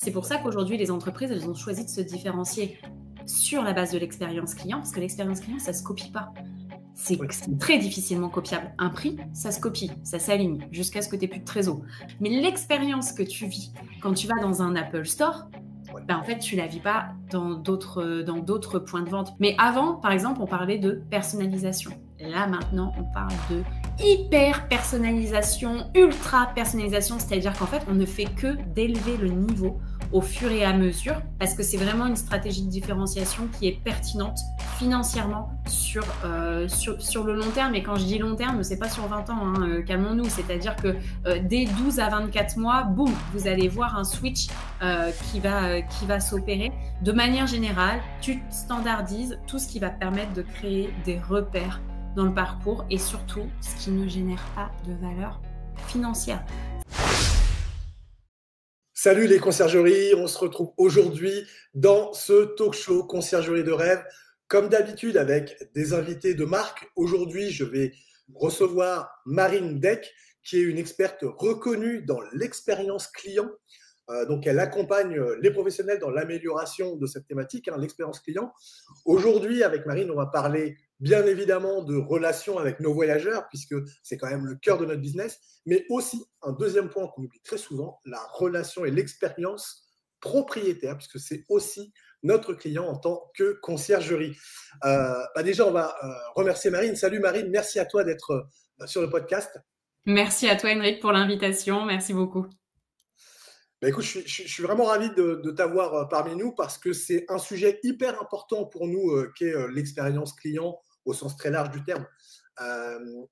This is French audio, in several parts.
C'est pour ça qu'aujourd'hui, les entreprises, elles ont choisi de se différencier sur la base de l'expérience client, parce que l'expérience client, ça ne se copie pas. C'est Oui. très difficilement copiable. Un prix, ça se copie, ça s'aligne jusqu'à ce que tu n'aies plus de trésor. Mais l'expérience que tu vis quand tu vas dans un Apple Store, ben en fait, tu ne la vis pas dans d'autres points de vente. Mais avant, par exemple, on parlait de personnalisation. Là, maintenant, on parle de hyper personnalisation, ultra personnalisation, c'est-à-dire qu'en fait, on ne fait que d'élever le niveau au fur et à mesure, parce que c'est vraiment une stratégie de différenciation qui est pertinente financièrement sur le long terme. Et quand je dis long terme, c'est pas sur 20 ans, hein, calmons-nous. C'est-à-dire que dès 12 à 24 mois, boum, vous allez voir un switch qui va s'opérer. De manière générale, tu standardises tout ce qui va te permettre de créer des repères dans le parcours et surtout ce qui ne génère pas de valeur financière. Salut les conciergeries, on se retrouve aujourd'hui dans ce talk show Conciergerie de rêve. Comme d'habitude avec des invités de marque. Aujourd'hui, je vais recevoir Marine Deck, qui est une experte reconnue dans l'expérience client. Donc, elle accompagne les professionnels dans l'amélioration de cette thématique, l'expérience client. Aujourd'hui, avec Marine, on va parler bien évidemment de relations avec nos voyageurs, puisque c'est quand même le cœur de notre business, mais aussi un deuxième point qu'on oublie très souvent, la relation et l'expérience propriétaire, puisque c'est aussi notre client en tant que conciergerie. Déjà, on va remercier Marine. Salut Marine, merci à toi d'être sur le podcast. Merci à toi, Henrik, pour l'invitation. Merci beaucoup. Écoute, je suis vraiment ravi de t'avoir parmi nous parce que c'est un sujet hyper important pour nous qui est l'expérience client au sens très large du terme.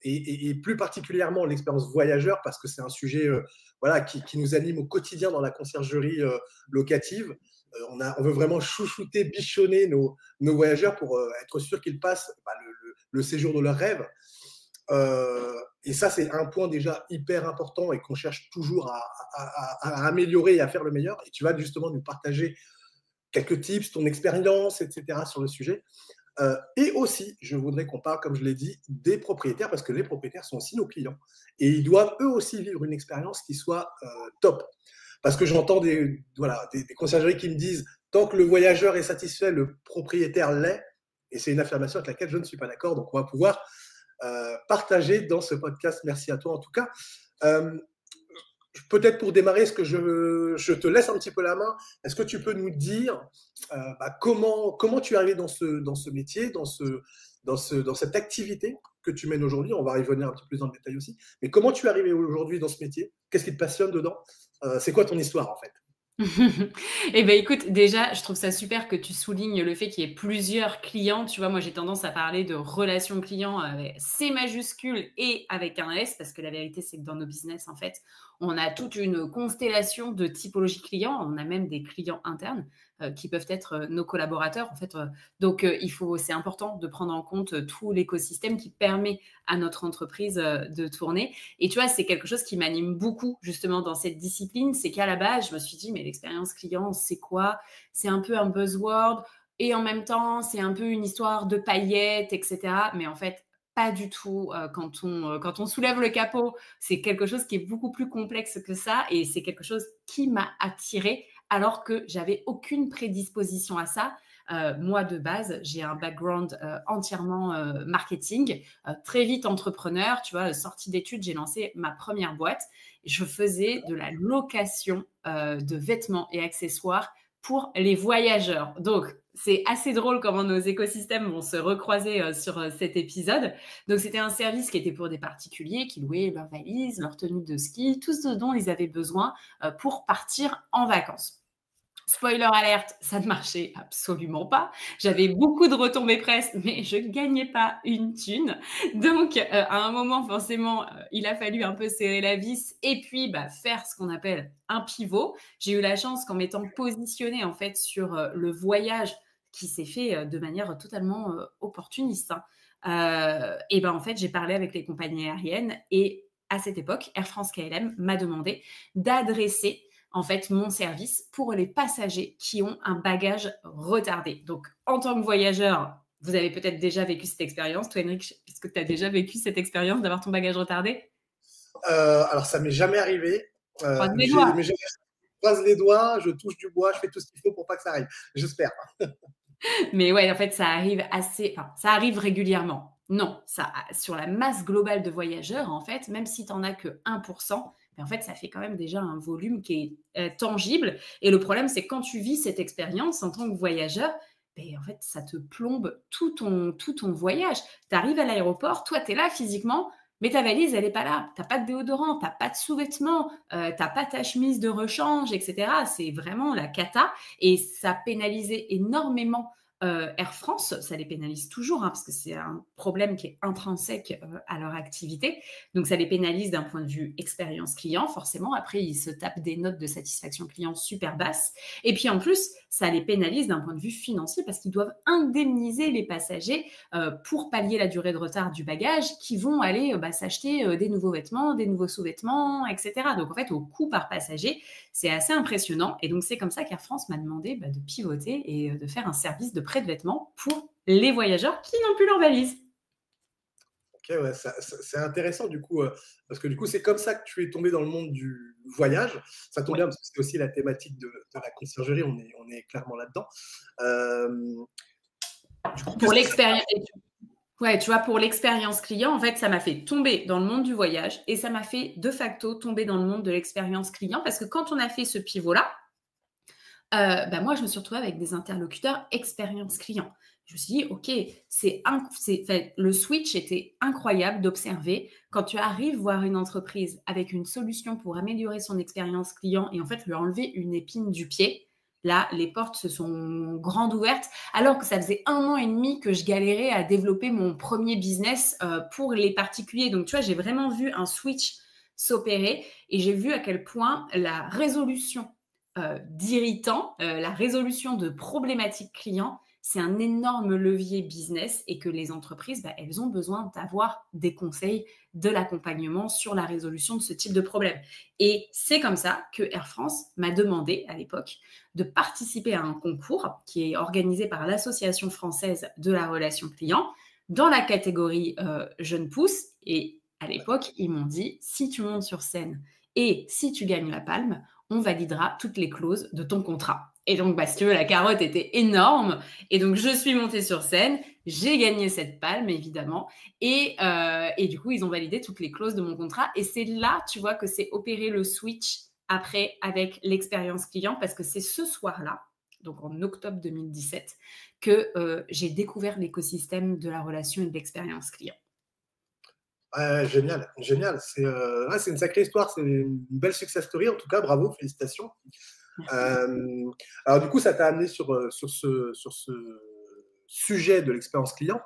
Et plus particulièrement l'expérience voyageur parce que c'est un sujet qui nous anime au quotidien dans la conciergerie locative. On veut vraiment chouchouter, bichonner nos voyageurs pour être sûr qu'ils passent le séjour de leur rêve. Et ça, c'est un point déjà hyper important et qu'on cherche toujours à améliorer et à faire le meilleur. Et tu vas justement nous partager quelques tips, ton expérience, etc. sur le sujet. Et aussi, je voudrais qu'on parle, comme je l'ai dit, des propriétaires, parce que les propriétaires sont aussi nos clients. Et ils doivent eux aussi vivre une expérience qui soit top. Parce que j'entends des conciergeries qui me disent « tant que le voyageur est satisfait, le propriétaire l'est ». Et c'est une affirmation avec laquelle je ne suis pas d'accord. Donc, on va pouvoir partager dans ce podcast. Merci à toi en tout cas. Peut-être pour démarrer, est-ce que je te laisse un petit peu la main? Est-ce que tu peux nous dire comment tu es arrivé dans ce métier, dans cette activité que tu mènes aujourd'hui? On va y revenir un petit peu plus dans le détail aussi. Mais comment tu es arrivé aujourd'hui dans ce métier? Qu'est-ce qui te passionne dedans? C'est quoi ton histoire en fait? Eh bien, écoute, déjà, je trouve ça super que tu soulignes le fait qu'il y ait plusieurs clients. Tu vois, moi, j'ai tendance à parler de relations clients avec C majuscule et avec un S, parce que la vérité, c'est que dans nos business, en fait, on a toute une constellation de typologies clients. On a même des clients internes qui peuvent être nos collaborateurs, en fait. Donc, c'est important de prendre en compte tout l'écosystème qui permet à notre entreprise de tourner. Et tu vois, c'est quelque chose qui m'anime beaucoup, justement, dans cette discipline. C'est qu'à la base, je me suis dit, mais l'expérience client, c'est quoi? C'est un peu un buzzword et en même temps, c'est un peu une histoire de paillettes, etc. Mais en fait, pas du tout. Quand on soulève le capot, c'est quelque chose qui est beaucoup plus complexe que ça et c'est quelque chose qui m'a attirée alors que j'avais aucune prédisposition à ça. Moi, de base, j'ai un background entièrement marketing, très vite entrepreneur. Tu vois, sortie d'études, j'ai lancé ma première boîte. Je faisais de la location de vêtements et accessoires pour les voyageurs. Donc, c'est assez drôle comment nos écosystèmes vont se recroiser sur cet épisode. Donc, c'était un service qui était pour des particuliers qui louaient leurs valises, leurs tenues de ski, tout ce dont ils avaient besoin pour partir en vacances. Spoiler alerte, ça ne marchait absolument pas. J'avais beaucoup de retombées presse, mais je gagnais pas une thune. Donc, à un moment, forcément, il a fallu un peu serrer la vis et puis faire ce qu'on appelle un pivot. J'ai eu la chance qu'en m'étant positionnée en fait sur le voyage qui s'est fait de manière totalement opportuniste, en fait, j'ai parlé avec les compagnies aériennes et à cette époque, Air France KLM m'a demandé d'adresser en fait mon service pour les passagers qui ont un bagage retardé. Donc, en tant que voyageur, vous avez peut-être déjà vécu cette expérience. Toi, Henrik, est-ce que tu as déjà vécu cette expérience d'avoir ton bagage retardé? Alors, ça m'est jamais arrivé. Croise les doigts. croise les doigts, je touche du bois, je fais tout ce qu'il faut pour pas que ça arrive. J'espère. Mais ouais, en fait, ça arrive ça arrive régulièrement. Non, ça, sur la masse globale de voyageurs, en fait, même si tu en as que 1%, mais en fait, ça fait quand même déjà un volume qui est tangible. Et le problème, c'est que quand tu vis cette expérience en tant que voyageur, ben, en fait, ça te plombe tout ton voyage. Tu arrives à l'aéroport, toi, tu es là physiquement, mais ta valise, elle n'est pas là. Tu n'as pas de déodorant, tu n'as pas de sous-vêtements, tu n'as pas ta chemise de rechange, etc. C'est vraiment la cata. Et ça pénalisait énormément Air France, ça les pénalise toujours, hein, parce que c'est un problème qui est intrinsèque à leur activité. Donc, ça les pénalise d'un point de vue expérience client, forcément. Après, ils se tapent des notes de satisfaction client super basses. Et puis, en plus, ça les pénalise d'un point de vue financier parce qu'ils doivent indemniser les passagers pour pallier la durée de retard du bagage qui vont aller s'acheter des nouveaux vêtements, des nouveaux sous-vêtements, etc. Donc, en fait, au coût par passager, c'est assez impressionnant. Et donc, c'est comme ça qu'Air France m'a demandé de pivoter et de faire un service de prêt de vêtements pour les voyageurs qui n'ont plus leur valise. Ok, ouais, c'est intéressant du coup, parce que du coup, c'est comme ça que tu es tombé dans le monde du voyage. Ça tombe Ouais. bien parce que c'est aussi la thématique de la conciergerie, on est clairement là-dedans. Du coup, Pour qu'est-ce que ça l'expérience, ouais, tu vois, pour l'expérience client, en fait, ça m'a fait tomber dans le monde du voyage et ça m'a fait de facto tomber dans le monde de l'expérience client parce que quand on a fait ce pivot-là, moi, je me suis retrouvée avec des interlocuteurs expérience client. Je me suis dit, OK, le switch était incroyable d'observer quand tu arrives voir une entreprise avec une solution pour améliorer son expérience client et en fait lui enlever une épine du pied. Là, les portes se sont grandes ouvertes, alors que ça faisait 1 an et demi que je galérais à développer mon premier business pour les particuliers. Donc, tu vois, j'ai vraiment vu un switch s'opérer et j'ai vu à quel point la résolution d'irritants, la résolution de problématiques clients, c'est un énorme levier business et que les entreprises, elles ont besoin d'avoir des conseils, de l'accompagnement sur la résolution de ce type de problème. Et c'est comme ça que Air France m'a demandé à l'époque de participer à un concours qui est organisé par l'Association française de la relation client dans la catégorie Jeunes Pousses. Et à l'époque, ils m'ont dit, si tu montes sur scène et si tu gagnes la palme, on validera toutes les clauses de ton contrat. Et donc, si tu veux, la carotte était énorme. Et donc, je suis montée sur scène, j'ai gagné cette palme, évidemment. Et du coup, ils ont validé toutes les clauses de mon contrat. Et c'est là, tu vois, que c'est opéré le switch après avec l'expérience client, parce que c'est ce soir-là, donc en octobre 2017, que j'ai découvert l'écosystème de la relation et de l'expérience client. génial, génial. C'est une sacrée histoire, c'est une belle success story. En tout cas, bravo, félicitations. Alors du coup, ça t'a amené sur ce sujet de l'expérience client.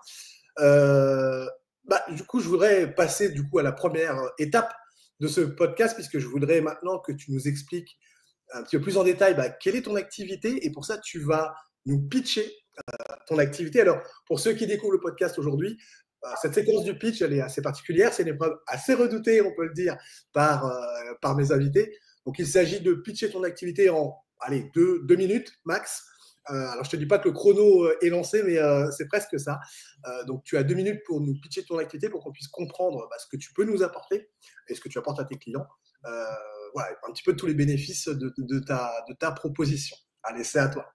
Du coup, je voudrais passer du coup à la première étape de ce podcast, puisque je voudrais maintenant que tu nous expliques un petit peu plus en détail quelle est ton activité, et pour ça, tu vas nous pitcher ton activité. Alors, pour ceux qui découvrent le podcast aujourd'hui, cette séquence du pitch, elle est assez particulière. C'est une épreuve assez redoutée, on peut le dire, par mes invités. Donc, il s'agit de pitcher ton activité en, allez, 2 minutes max. Alors, je ne te dis pas que le chrono est lancé, mais c'est presque ça. Donc, tu as 2 minutes pour nous pitcher ton activité, pour qu'on puisse comprendre ce que tu peux nous apporter et ce que tu apportes à tes clients. Voilà, un petit peu tous les bénéfices de ta proposition. Allez, c'est à toi.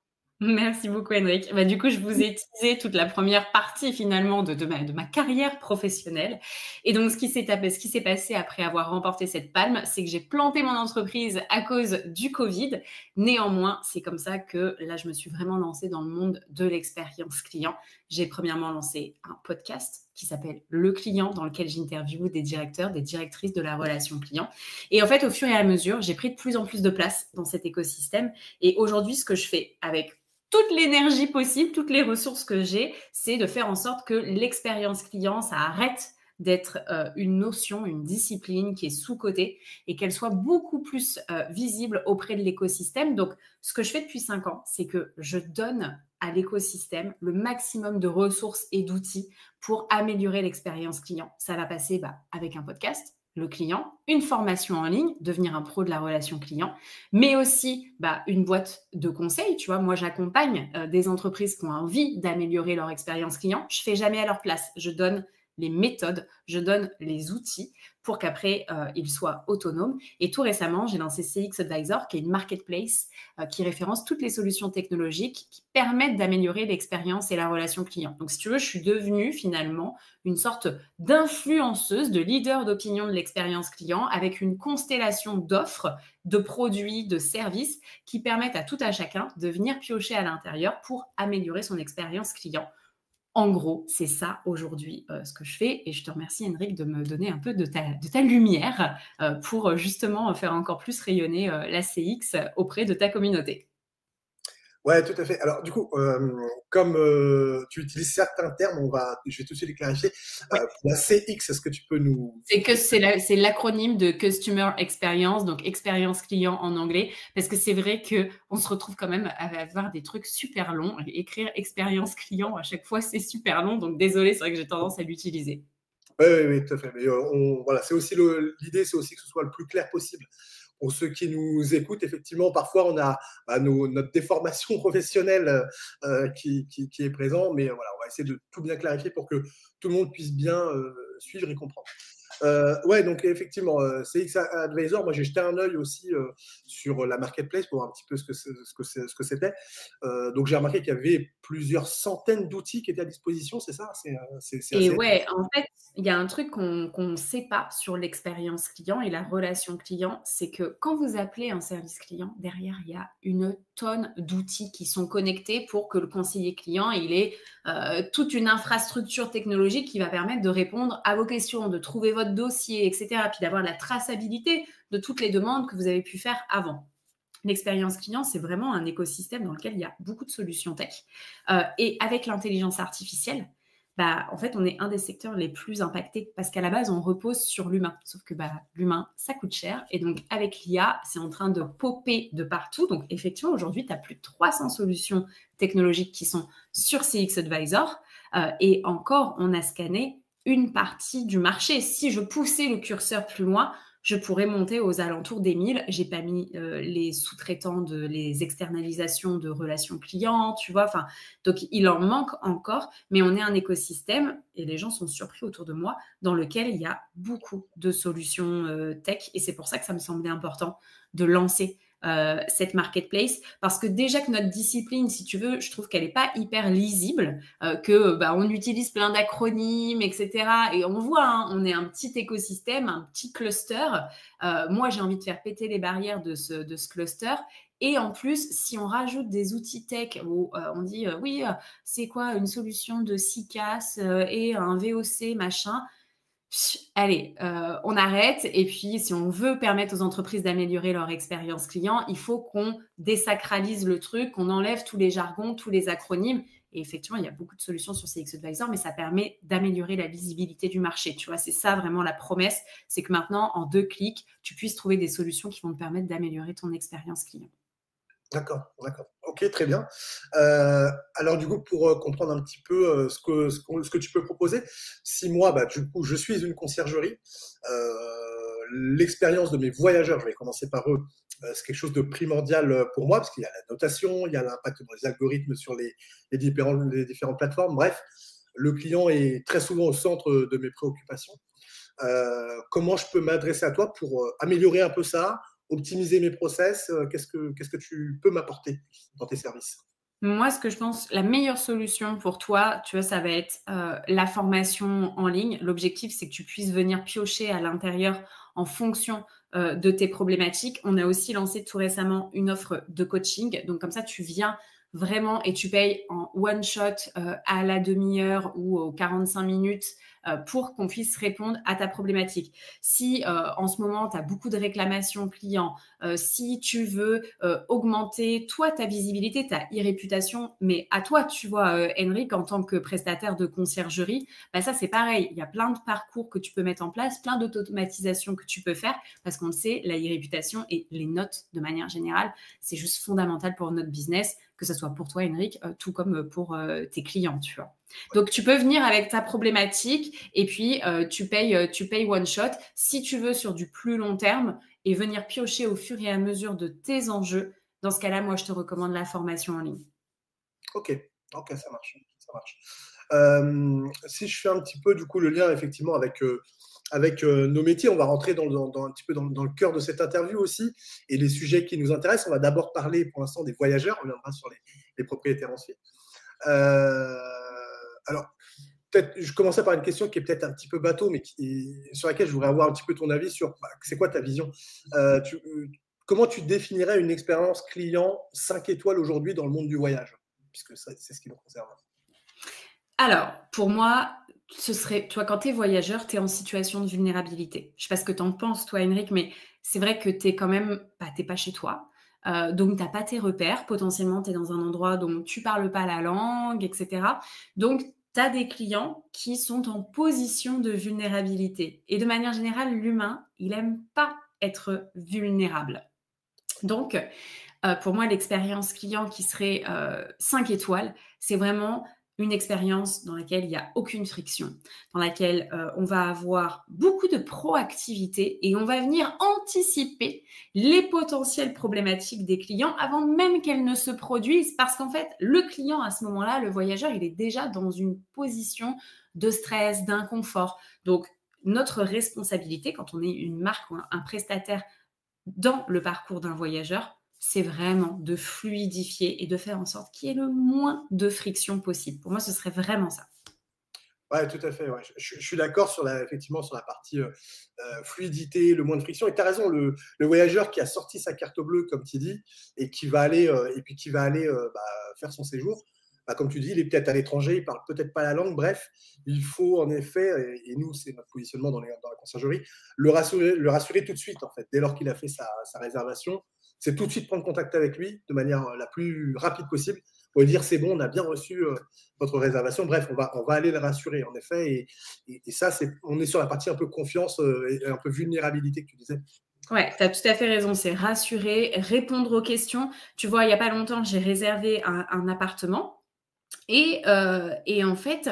Merci beaucoup, Henrik. Du coup, je vous ai teasé toute la première partie finalement de ma carrière professionnelle. Et donc, ce qui s'est passé après avoir remporté cette palme, c'est que j'ai planté mon entreprise à cause du Covid. Néanmoins, c'est comme ça que là, je me suis vraiment lancée dans le monde de l'expérience client. J'ai premièrement lancé un podcast qui s'appelle Le Client, dans lequel j'interviewe des directeurs, des directrices de la relation client. Et en fait, au fur et à mesure, j'ai pris de plus en plus de place dans cet écosystème. Et aujourd'hui, ce que je fais avec toute l'énergie possible, toutes les ressources que j'ai, c'est de faire en sorte que l'expérience client, ça arrête d'être une notion, une discipline qui est sous-cotée et qu'elle soit beaucoup plus visible auprès de l'écosystème. Donc, ce que je fais depuis 5 ans, c'est que je donne à l'écosystème le maximum de ressources et d'outils pour améliorer l'expérience client. Ça va passer avec un podcast, le client, une formation en ligne, devenir un pro de la relation client, mais aussi une boîte de conseils. Tu vois, moi, j'accompagne des entreprises qui ont envie d'améliorer leur expérience client. Je ne fais jamais à leur place. Je donne les méthodes, je donne les outils pour qu'après, ils soient autonomes. Et tout récemment, j'ai lancé CX Advisor, qui est une marketplace qui référence toutes les solutions technologiques qui permettent d'améliorer l'expérience et la relation client. Donc, si tu veux, je suis devenue finalement une sorte d'influenceuse, de leader d'opinion de l'expérience client avec une constellation d'offres, de produits, de services qui permettent à tout à chacun de venir piocher à l'intérieur pour améliorer son expérience client. En gros, c'est ça aujourd'hui ce que je fais et je te remercie Henrik de me donner un peu de ta lumière pour justement faire encore plus rayonner la CX auprès de ta communauté. Ouais, tout à fait. Alors, du coup, comme tu utilises certains termes, je vais tout de suite les clarifier. Ouais. Pour la CX, est-ce que tu peux nous... C'est l'acronyme de Customer Experience, donc expérience client en anglais, parce que c'est vrai qu'on se retrouve quand même à avoir des trucs super longs. Écrire expérience client à chaque fois, c'est super long, donc désolé, c'est vrai que j'ai tendance à l'utiliser. Oui, oui, oui, tout à fait. Mais voilà, c'est aussi l'idée, c'est aussi que ce soit le plus clair possible. Pour ceux qui nous écoutent, effectivement, parfois on a notre déformation professionnelle qui est présent, mais voilà, on va essayer de tout bien clarifier pour que tout le monde puisse bien suivre et comprendre. Ouais, donc effectivement, CX Advisor, moi j'ai jeté un œil aussi sur la marketplace pour voir un petit peu ce que c'était. Donc j'ai remarqué qu'il y avait plusieurs centaines d'outils qui étaient à disposition, c'est ça? C'est Et assez... ouais, en fait, il y a un truc qu'on ne sait pas sur l'expérience client et la relation client, c'est que quand vous appelez un service client, derrière, il y a une tonne d'outils qui sont connectés pour que le conseiller client, il ait toute une infrastructure technologique qui va permettre de répondre à vos questions, de trouver votre dossier, etc. Puis d'avoir la traçabilité de toutes les demandes que vous avez pu faire avant. L'expérience client, c'est vraiment un écosystème dans lequel il y a beaucoup de solutions tech. Et avec l'intelligence artificielle, en fait, on est un des secteurs les plus impactés parce qu'à la base, on repose sur l'humain. Sauf que l'humain, ça coûte cher. Et donc, avec l'IA, c'est en train de popper de partout. Donc, effectivement, aujourd'hui, tu as plus de 300 solutions technologiques qui sont sur CX Advisor. Et encore, on a scanné une partie du marché. Si je poussais le curseur plus loin, je pourrais monter aux alentours des 1000. J'ai pas mis les sous-traitants les externalisations de relations clients, tu vois. Enfin, donc, il en manque encore, mais on est un écosystème, et les gens sont surpris autour de moi, dans lequel il y a beaucoup de solutions tech. Et c'est pour ça que ça me semblait important de lancer cette marketplace, parce que déjà que notre discipline, si tu veux, je trouve qu'elle n'est pas hyper lisible, on utilise plein d'acronymes, etc. Et on voit, hein, on est un petit écosystème, un petit cluster. Moi, j'ai envie de faire péter les barrières de ce cluster. Et en plus, si on rajoute des outils tech où on dit oui, c'est quoi une solution de CCaaS et un VOC, machin, allez, on arrête. Et puis, si on veut permettre aux entreprises d'améliorer leur expérience client, il faut qu'on désacralise le truc, qu'on enlève tous les jargons, tous les acronymes. Et effectivement, il y a beaucoup de solutions sur CX Advisor, mais ça permet d'améliorer la visibilité du marché. Tu vois, c'est ça vraiment la promesse, c'est que maintenant, en 2 clics, tu puisses trouver des solutions qui vont te permettre d'améliorer ton expérience client. D'accord, d'accord. Ok, très bien. Alors du coup, pour comprendre un petit peu ce que tu peux proposer, si moi, du coup, je suis une conciergerie, l'expérience de mes voyageurs, je vais commencer par eux, c'est quelque chose de primordial pour moi, parce qu'il y a la notation, il y a l'impact dans les algorithmes sur les différentes plateformes. Bref, le client est très souvent au centre de mes préoccupations. Comment je peux m'adresser à toi pour améliorer un peu ça, optimiser mes process? Qu'est-ce que tu peux m'apporter dans tes services? Moi, ce que je pense, la meilleure solution pour toi, tu vois, ça va être la formation en ligne. L'objectif, c'est que tu puisses venir piocher à l'intérieur en fonction de tes problématiques. On a aussi lancé tout récemment une offre de coaching. Donc, comme ça, tu viens vraiment et tu payes en one shot à la demi-heure ou aux 45 minutes pour qu'on puisse répondre à ta problématique. Si en ce moment, tu as beaucoup de réclamations clients, si tu veux augmenter, toi, ta visibilité, ta e-réputation, mais à toi, tu vois, Henrik, en tant que prestataire de conciergerie, ça, c'est pareil. Il y a plein de parcours que tu peux mettre en place, plein d'automatisations que tu peux faire, parce qu'on le sait, la e-réputation et les notes, de manière générale, c'est juste fondamental pour notre business, que ce soit pour toi, Henrik, tout comme pour tes clients, tu vois. Donc, tu peux venir avec ta problématique et puis tu payes one shot. Si tu veux sur du plus long terme et venir piocher au fur et à mesure de tes enjeux, dans ce cas-là, moi, je te recommande la formation en ligne. Ok, ok, ça marche, ça marche. Si je fais un petit peu du coup le lien effectivement avec nos métiers, on va rentrer un petit peu dans le cœur de cette interview aussi et les sujets qui nous intéressent. On va d'abord parler pour l'instant des voyageurs, on reviendra sur les propriétaires ensuite. Alors, peut-être, je commençais par une question qui est peut-être un petit peu bateau, mais sur laquelle je voudrais avoir un petit peu ton avis sur c'est quoi ta vision. Comment tu définirais une expérience client 5 étoiles aujourd'hui dans le monde du voyage, puisque c'est ce qui nous concerne. Alors, pour moi, ce serait, toi, quand tu es voyageur, tu es en situation de vulnérabilité. Je ne sais pas ce que tu en penses, toi, Henrik, mais c'est vrai que tu es quand même, t'es pas chez toi. Donc, tu n'as pas tes repères. Potentiellement, tu es dans un endroit dont tu ne parles pas la langue, etc. Donc, tu as des clients qui sont en position de vulnérabilité. Et de manière générale, l'humain, il n'aime pas être vulnérable. Donc, pour moi, l'expérience client qui serait 5 étoiles, c'est vraiment une expérience dans laquelle il n'y a aucune friction, dans laquelle on va avoir beaucoup de proactivité et on va venir anticiper les potentielles problématiques des clients avant même qu'elles ne se produisent, parce qu'en fait, le client, à ce moment-là, le voyageur, il est déjà dans une position de stress, d'inconfort. Donc, notre responsabilité, quand on est une marque ou un prestataire dans le parcours d'un voyageur, c'est vraiment de fluidifier et de faire en sorte qu'il y ait le moins de friction possible. Pour moi, ce serait vraiment ça. Ouais, tout à fait. Ouais. Je suis d'accord effectivement sur la partie fluidité, le moins de friction. Et tu as raison, le voyageur qui a sorti sa carte bleue, comme tu dis, et qui va aller, faire son séjour, comme tu dis, il est peut-être à l'étranger, il parle peut-être pas la langue. Bref, il faut en effet, et nous, c'est notre positionnement dans la conciergerie, le rassurer tout de suite, en fait, dès lors qu'il a fait sa réservation. C'est tout de suite prendre contact avec lui de manière la plus rapide possible pour lui dire c'est bon, on a bien reçu votre réservation. Bref, on va aller le rassurer, en effet. Et ça, on est sur la partie un peu confiance et un peu vulnérabilité que tu disais. Ouais, tu as tout à fait raison. C'est rassurer, répondre aux questions. Tu vois, il n'y a pas longtemps, j'ai réservé un appartement. Et en fait,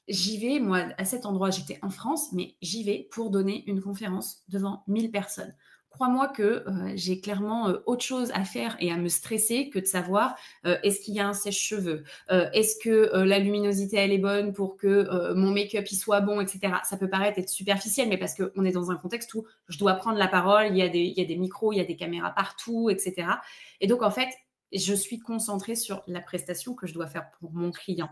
j'y vais, moi, à cet endroit, j'étais en France, mais j'y vais pour donner une conférence devant 1000 personnes. Crois-moi que j'ai clairement autre chose à faire et à me stresser que de savoir est-ce qu'il y a un sèche-cheveux, est-ce que la luminosité, elle est bonne pour que mon make-up, il soit bon, etc. Ça peut paraître être superficiel, mais parce qu'on est dans un contexte où je dois prendre la parole, il y a des micros, il y a des caméras partout, etc. Et donc, en fait, je suis concentrée sur la prestation que je dois faire pour mon client.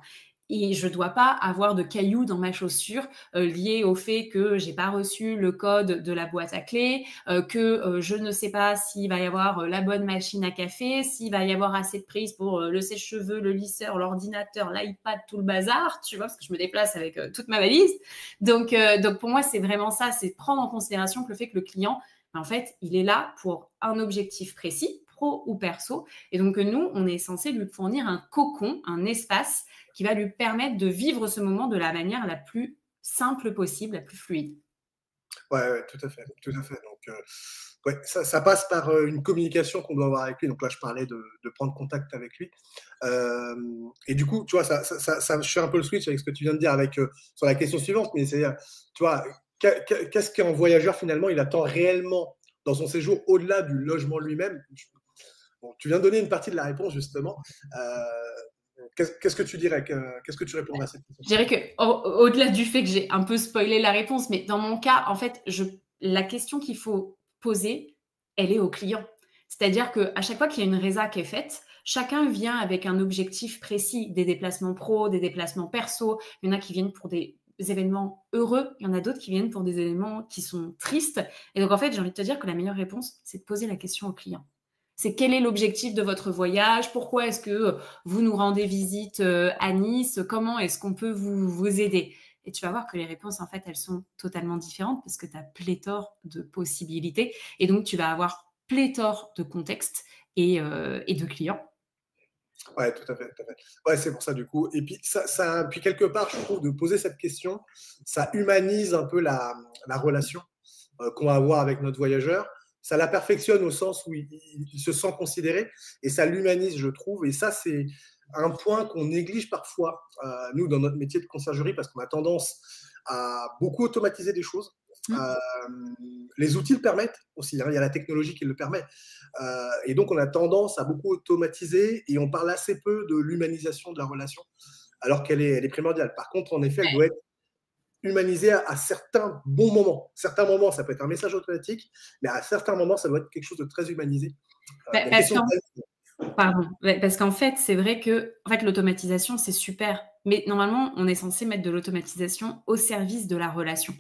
Et je ne dois pas avoir de cailloux dans ma chaussure liés au fait que je n'ai pas reçu le code de la boîte à clés, que je ne sais pas s'il va y avoir la bonne machine à café, s'il va y avoir assez de prise pour le sèche-cheveux, le lisseur, l'ordinateur, l'iPad, tout le bazar, tu vois, parce que je me déplace avec toute ma valise. Donc, pour moi, c'est vraiment ça, c'est prendre en considération que le fait que le client, en fait, il est là pour un objectif précis, pro ou perso. Et donc, nous, on est censé lui fournir un cocon, un espace qui va lui permettre de vivre ce moment de la manière la plus simple possible, la plus fluide. Ouais, tout à fait. Tout à fait. Donc, ouais, ça passe par une communication qu'on doit avoir avec lui. Donc là, je parlais de prendre contact avec lui. Et du coup, tu vois, je fais un peu le switch avec ce que tu viens de dire sur la question suivante. Mais c'est-à-dire, tu vois, qu'est-ce qu'un voyageur, finalement, il attend réellement dans son séjour au-delà du logement lui-même? Bon, tu viens de donner une partie de la réponse, justement. Qu'est-ce que tu dirais? Qu'est-ce que tu répondrais à cette question? Je dirais qu'au-delà du fait que j'ai un peu spoilé la réponse, mais dans mon cas, en fait, la question qu'il faut poser, elle est au client. C'est-à-dire qu'à chaque fois qu'il y a une résa qui est faite, chacun vient avec un objectif précis, des déplacements pro, des déplacements perso. Il y en a qui viennent pour des événements heureux, il y en a d'autres qui viennent pour des événements qui sont tristes. Et donc, en fait, j'ai envie de te dire que la meilleure réponse, c'est de poser la question au client. C'est quel est l'objectif de votre voyage? Pourquoi est-ce que vous nous rendez visite à Nice? Comment est-ce qu'on peut vous aider? Et tu vas voir que les réponses, en fait, elles sont totalement différentes parce que tu as pléthore de possibilités. Et donc, tu vas avoir pléthore de contextes et de clients. Ouais, tout à fait, tout à fait. Ouais, c'est pour ça, du coup. Et puis, puis quelque part, je trouve, de poser cette question, ça humanise un peu la relation qu'on va avoir avec notre voyageur. Ça la perfectionne au sens où il se sent considéré et ça l'humanise, je trouve. Et ça, c'est un point qu'on néglige parfois, nous, dans notre métier de conciergerie, parce qu'on a tendance à beaucoup automatiser des choses. Les outils le permettent aussi, hein, il y a la technologie qui le permet. Et donc, on a tendance à beaucoup automatiser et on parle assez peu de l'humanisation de la relation. alors elle est primordiale. Par contre, en effet, elle doit être humanisée à certains bons moments. Certains moments, ça peut être un message automatique, mais à certains moments, ça doit être quelque chose de très humanisé. Il y a une Parce question de qu'en Pardon. Ouais, parce qu'en fait, c'est vrai que en fait, l'automatisation, c'est super, mais normalement, on est censé mettre de l'automatisation au service de la relation.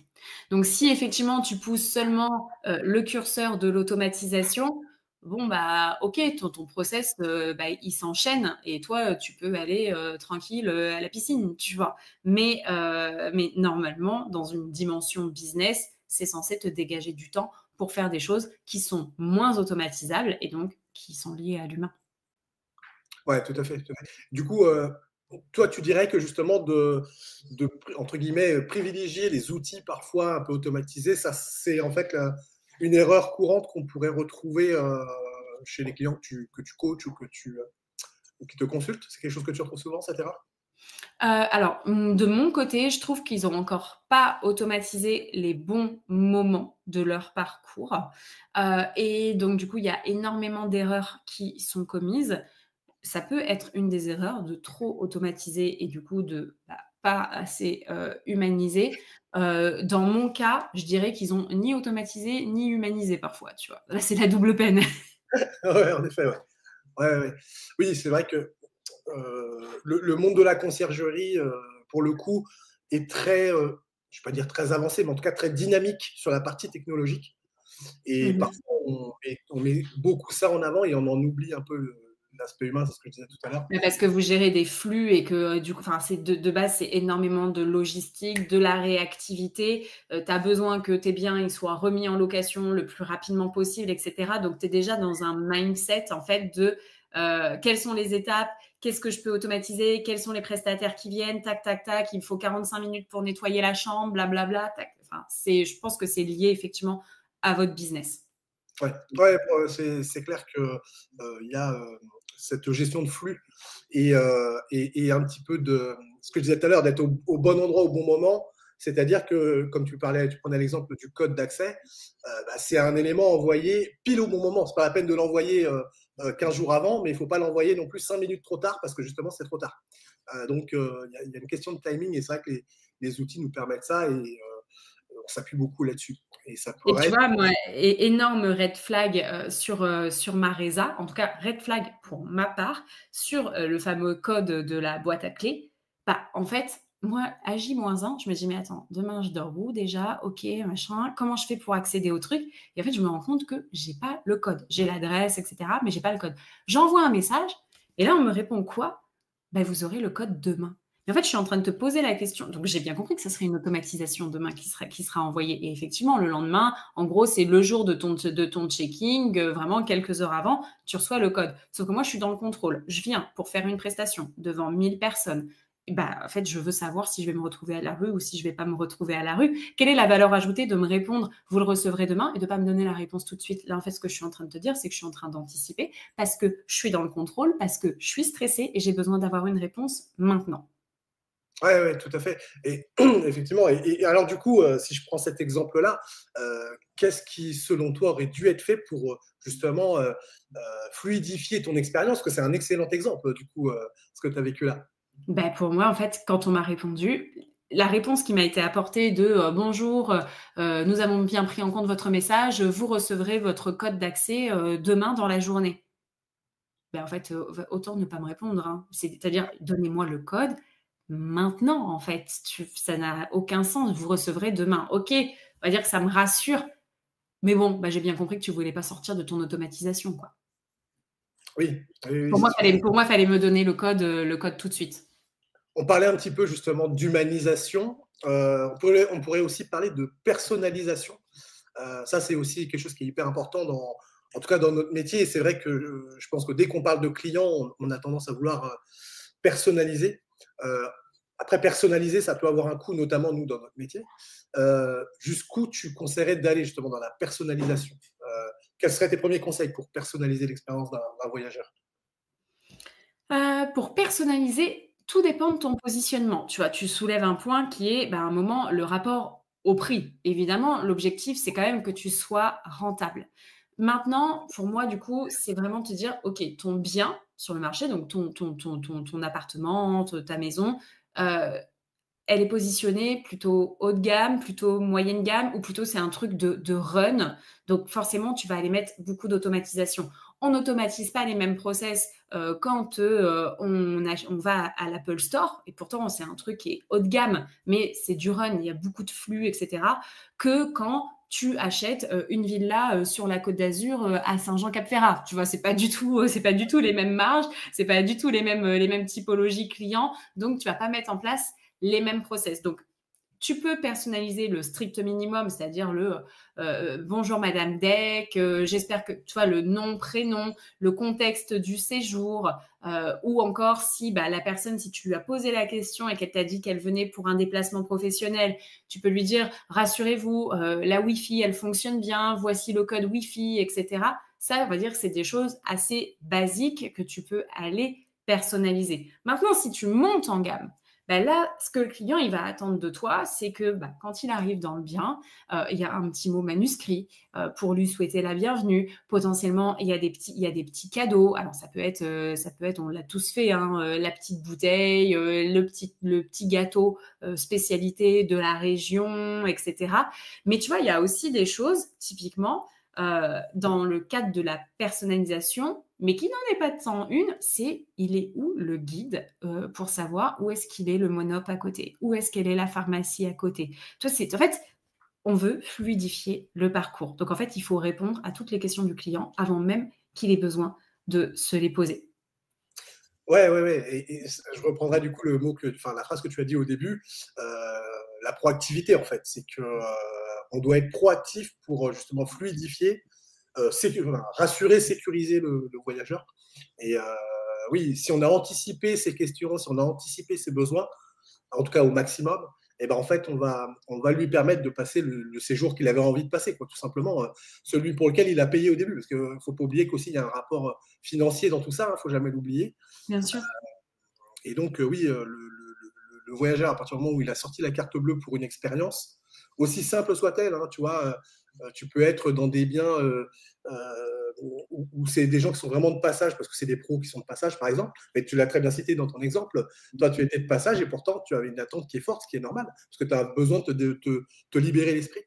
Donc si effectivement, tu pousses seulement, le curseur de l'automatisation, bon, bah, OK, ton process, bah, il s'enchaîne et toi, tu peux aller, tranquille, à la piscine, tu vois? Mais normalement, dans une dimension business, c'est censé te dégager du temps pour faire des choses qui sont moins automatisables et donc qui sont liées à l'humain. Ouais, tout à fait, tout à fait. Du coup, toi, tu dirais que justement entre guillemets, privilégier les outils parfois un peu automatisés, ça, c'est en fait une erreur courante qu'on pourrait retrouver chez les clients que tu coaches ou qui te consultent? C'est quelque chose que tu retrouves souvent, cette erreur? Alors, de mon côté, je trouve qu'ils ont encore pas automatisé les bons moments de leur parcours, et donc du coup, il y a énormément d'erreurs qui sont commises. Ça peut être une des erreurs de trop automatiser et du coup de, bah, pas assez, humaniser. Dans mon cas, je dirais qu'ils ont ni automatisé ni humanisé parfois, tu vois? Là, c'est la double peine. Ouais, en effet, ouais. Ouais, ouais, ouais. Oui, c'est vrai que, le monde de la conciergerie, pour le coup, est très, je ne vais pas dire très avancé, mais en tout cas très dynamique sur la partie technologique. Et Mmh. parfois, on met beaucoup ça en avant et on en oublie un peu l'aspect humain, c'est ce que je disais tout à l'heure. Mais parce que vous gérez des flux et que, du coup, enfin, c'est de base, c'est énormément de logistique, de la réactivité. Tu as besoin que tes biens, ils soient remis en location le plus rapidement possible et cetera. Donc tu es déjà dans un mindset, en fait, de, quelles sont les étapes? Qu'est-ce que je peux automatiser? Quels sont les prestataires qui viennent? Tac, tac, tac, il me faut 45 minutes pour nettoyer la chambre, blablabla, tac. Enfin, je pense que c'est lié effectivement à votre business. Ouais, ouais, c'est clair que, il y a, cette gestion de flux et un petit peu de ce que je disais tout à l'heure, d'être au bon endroit au bon moment. C'est-à-dire que, comme tu prenais l'exemple du code d'accès, bah, c'est un élément envoyé pile au bon moment. C'est pas la peine de l'envoyer, 15 jours avant, mais il faut pas l'envoyer non plus 5 minutes trop tard parce que justement, c'est trop tard. Donc, il y a une question de timing et c'est vrai que les outils nous permettent ça et on s'appuie beaucoup là-dessus et ça Et tu pourrait être vois, moi, énorme red flag, sur ma résa, en tout cas red flag pour ma part, sur, le fameux code de la boîte à clés. Bah, en fait, moi, à J-1, je me dis: «Mais attends, demain je dors où déjà? OK, machin, comment je fais pour accéder au truc?» Et en fait, je me rends compte que j'ai pas le code. J'ai l'adresse et cetera, mais j'ai pas le code. J'envoie un message et là, on me répond quoi? «Bah, vous aurez le code demain». Et en fait, je suis en train de te poser la question, donc j'ai bien compris que ça serait une automatisation demain qui sera envoyée et effectivement, le lendemain, en gros, c'est le jour de ton checking, vraiment quelques heures avant, tu reçois le code. Sauf que moi, je suis dans le contrôle. Je viens pour faire une prestation devant 1000 personnes. Et bah, en fait, je veux savoir si je vais me retrouver à la rue ou si je vais pas me retrouver à la rue. Quelle est la valeur ajoutée de me répondre: «Vous le recevrez demain» et de pas me donner la réponse tout de suite? Là, en fait, ce que je suis en train de te dire, c'est que je suis en train d'anticiper parce que je suis dans le contrôle, parce que je suis stressée et j'ai besoin d'avoir une réponse maintenant. ouais, ouais, tout à fait et effectivement et alors du coup, si je prends cet exemple-là, qu'est-ce qui, selon toi, aurait dû être fait pour, justement, fluidifier ton expérience? Parce que c'est un excellent exemple, du coup, ce que tu as vécu là. Ben pour moi, en fait, quand on m'a répondu, la réponse qui m'a été apportée de, «Bonjour, nous avons bien pris en compte votre message, vous recevrez votre code d'accès, demain dans la journée». Ben en fait, autant ne pas me répondre, hein. C'est-à-dire, donnez-moi le code maintenant, en fait. Ça n'a aucun sens. Vous recevrez demain. OK, on va dire que ça me rassure, mais bon, bah, j'ai bien compris que tu voulais pas sortir de ton automatisation, quoi. Oui, oui, oui, Pour c'est moi, sûr. fallait me donner le code tout de suite. On parlait un petit peu justement d'humanisation, on pourrait aussi parler de personnalisation. Ça, c'est aussi quelque chose qui est hyper important en tout cas dans notre métier et c'est vrai que, je pense que dès qu'on parle de clients, on a tendance à vouloir, personnaliser. Heu, Après personnaliser, ça peut avoir un coût, notamment nous dans notre métier. Jusqu'où tu conseillerais d'aller justement dans la personnalisation? Quels seraient tes premiers conseils pour personnaliser l'expérience d'un voyageur? Pour personnaliser, tout dépend de ton positionnement. Tu vois, tu soulèves un point qui est, à un moment, le rapport au prix. Évidemment, l'objectif, c'est quand même que tu sois rentable. Maintenant, pour moi, du coup, c'est vraiment te dire: «OK, ton bien, sur le marché, donc ton appartement, ta maison, elle est positionnée plutôt haut de gamme, plutôt moyenne gamme ou plutôt c'est un truc de run? Donc forcément, tu vas aller mettre beaucoup d'automatisation. On n'automatise pas les mêmes process, quand, on va à l'Apple Store et pourtant c'est un truc qui est haut de gamme, mais c'est du run, il y a beaucoup de flux et cetera, que quand tu achètes, une villa, sur la Côte d'Azur, à Saint-Jean-Cap-Ferrat. Tu vois? C'est pas du tout les mêmes marges, c'est pas du tout les mêmes typologies clients, donc tu vas pas mettre en place les mêmes process. Donc, tu peux personnaliser le strict minimum, c'est-à-dire le bonjour Madame Deck, j'espère que tu vois le nom, prénom, le contexte du séjour, ou encore si la personne, si tu lui as posé la question et qu'elle t'a dit qu'elle venait pour un déplacement professionnel, tu peux lui dire rassurez-vous, la Wi-Fi elle fonctionne bien, voici le code Wi-Fi, etc. Ça, on va dire que c'est des choses assez basiques que tu peux aller personnaliser. Maintenant, si tu montes en gamme, là, ce que le client il va attendre de toi, c'est que quand il arrive dans le bien, il y a un petit mot manuscrit pour lui souhaiter la bienvenue. Potentiellement, il y a des petits cadeaux. Alors ça peut être, on l'a tous fait, hein, la petite bouteille, le petit gâteau spécialité de la région, etc. Mais tu vois, il y a aussi des choses, typiquement, dans le cadre de la personnalisation, mais qui n'en est pas tant une, c'est il est où le guide pour savoir où est-ce qu'il est le monop à côté, où est-ce qu'elle est la pharmacie à côté. Toi, en fait, on veut fluidifier le parcours. Donc, en fait, il faut répondre à toutes les questions du client avant même qu'il ait besoin de se les poser. Ouais, ouais, ouais. Et je reprendrai du coup la phrase que tu as dit au début, la proactivité en fait. C'est que on doit être proactif pour justement fluidifier, rassurer, sécuriser le voyageur. Et oui, si on a anticipé ces questions, si on a anticipé ses besoins, en tout cas au maximum, et ben en fait, on va lui permettre de passer le séjour qu'il avait envie de passer, quoi, tout simplement, celui pour lequel il a payé au début. Parce qu'il ne faut pas oublier qu'aussi, il y a un rapport financier dans tout ça, il ne faut jamais l'oublier. Bien sûr. Et donc, oui, le voyageur, à partir du moment où il a sorti la carte bleue pour une expérience, aussi simple soit-elle, hein, tu vois, tu peux être dans des biens où c'est des gens qui sont vraiment de passage, parce que c'est des pros qui sont de passage, par exemple, mais tu l'as très bien cité dans ton exemple, toi, tu étais de passage et pourtant, tu avais une attente qui est forte, ce qui est normal, parce que tu as besoin de te libérer l'esprit.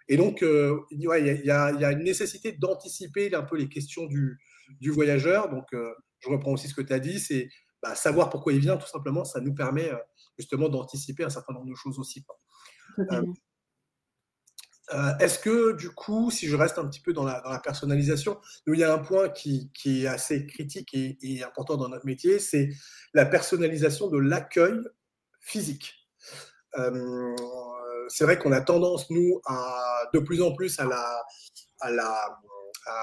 Et donc, il y a une nécessité d'anticiper un peu les questions du voyageur. Donc, je reprends aussi ce que tu as dit, c'est savoir pourquoi il vient, tout simplement, ça nous permet justement d'anticiper un certain nombre de choses aussi. Totalement. Est-ce que, du coup, si je reste un petit peu dans la personnalisation, il y a un point qui est assez critique et important dans notre métier, c'est la personnalisation de l'accueil physique. C'est vrai qu'on a tendance, nous, de plus en plus à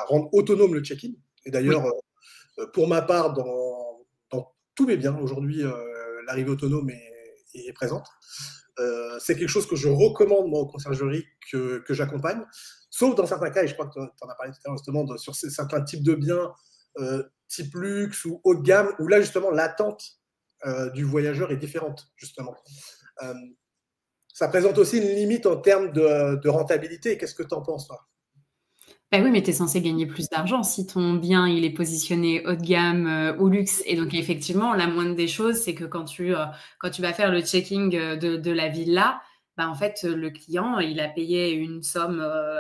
rendre autonome le check-in. Et d'ailleurs, Oui. pour ma part, dans tous mes biens, aujourd'hui, l'arrivée autonome est présente. C'est quelque chose que je recommande, moi, aux conciergeries que j'accompagne, sauf dans certains cas, et je crois que tu en as parlé tout à l'heure, justement, sur certains types de biens, type luxe ou haut de gamme, où là, justement, l'attente du voyageur est différente, justement. Ça présente aussi une limite en termes de rentabilité. Qu'est-ce que tu en penses, toi? Oui, mais tu es censé gagner plus d'argent si ton bien il est positionné haut de gamme ou luxe. Et donc, effectivement, la moindre des choses, c'est que quand tu vas faire le checking de la villa, en fait, le client, il a payé une somme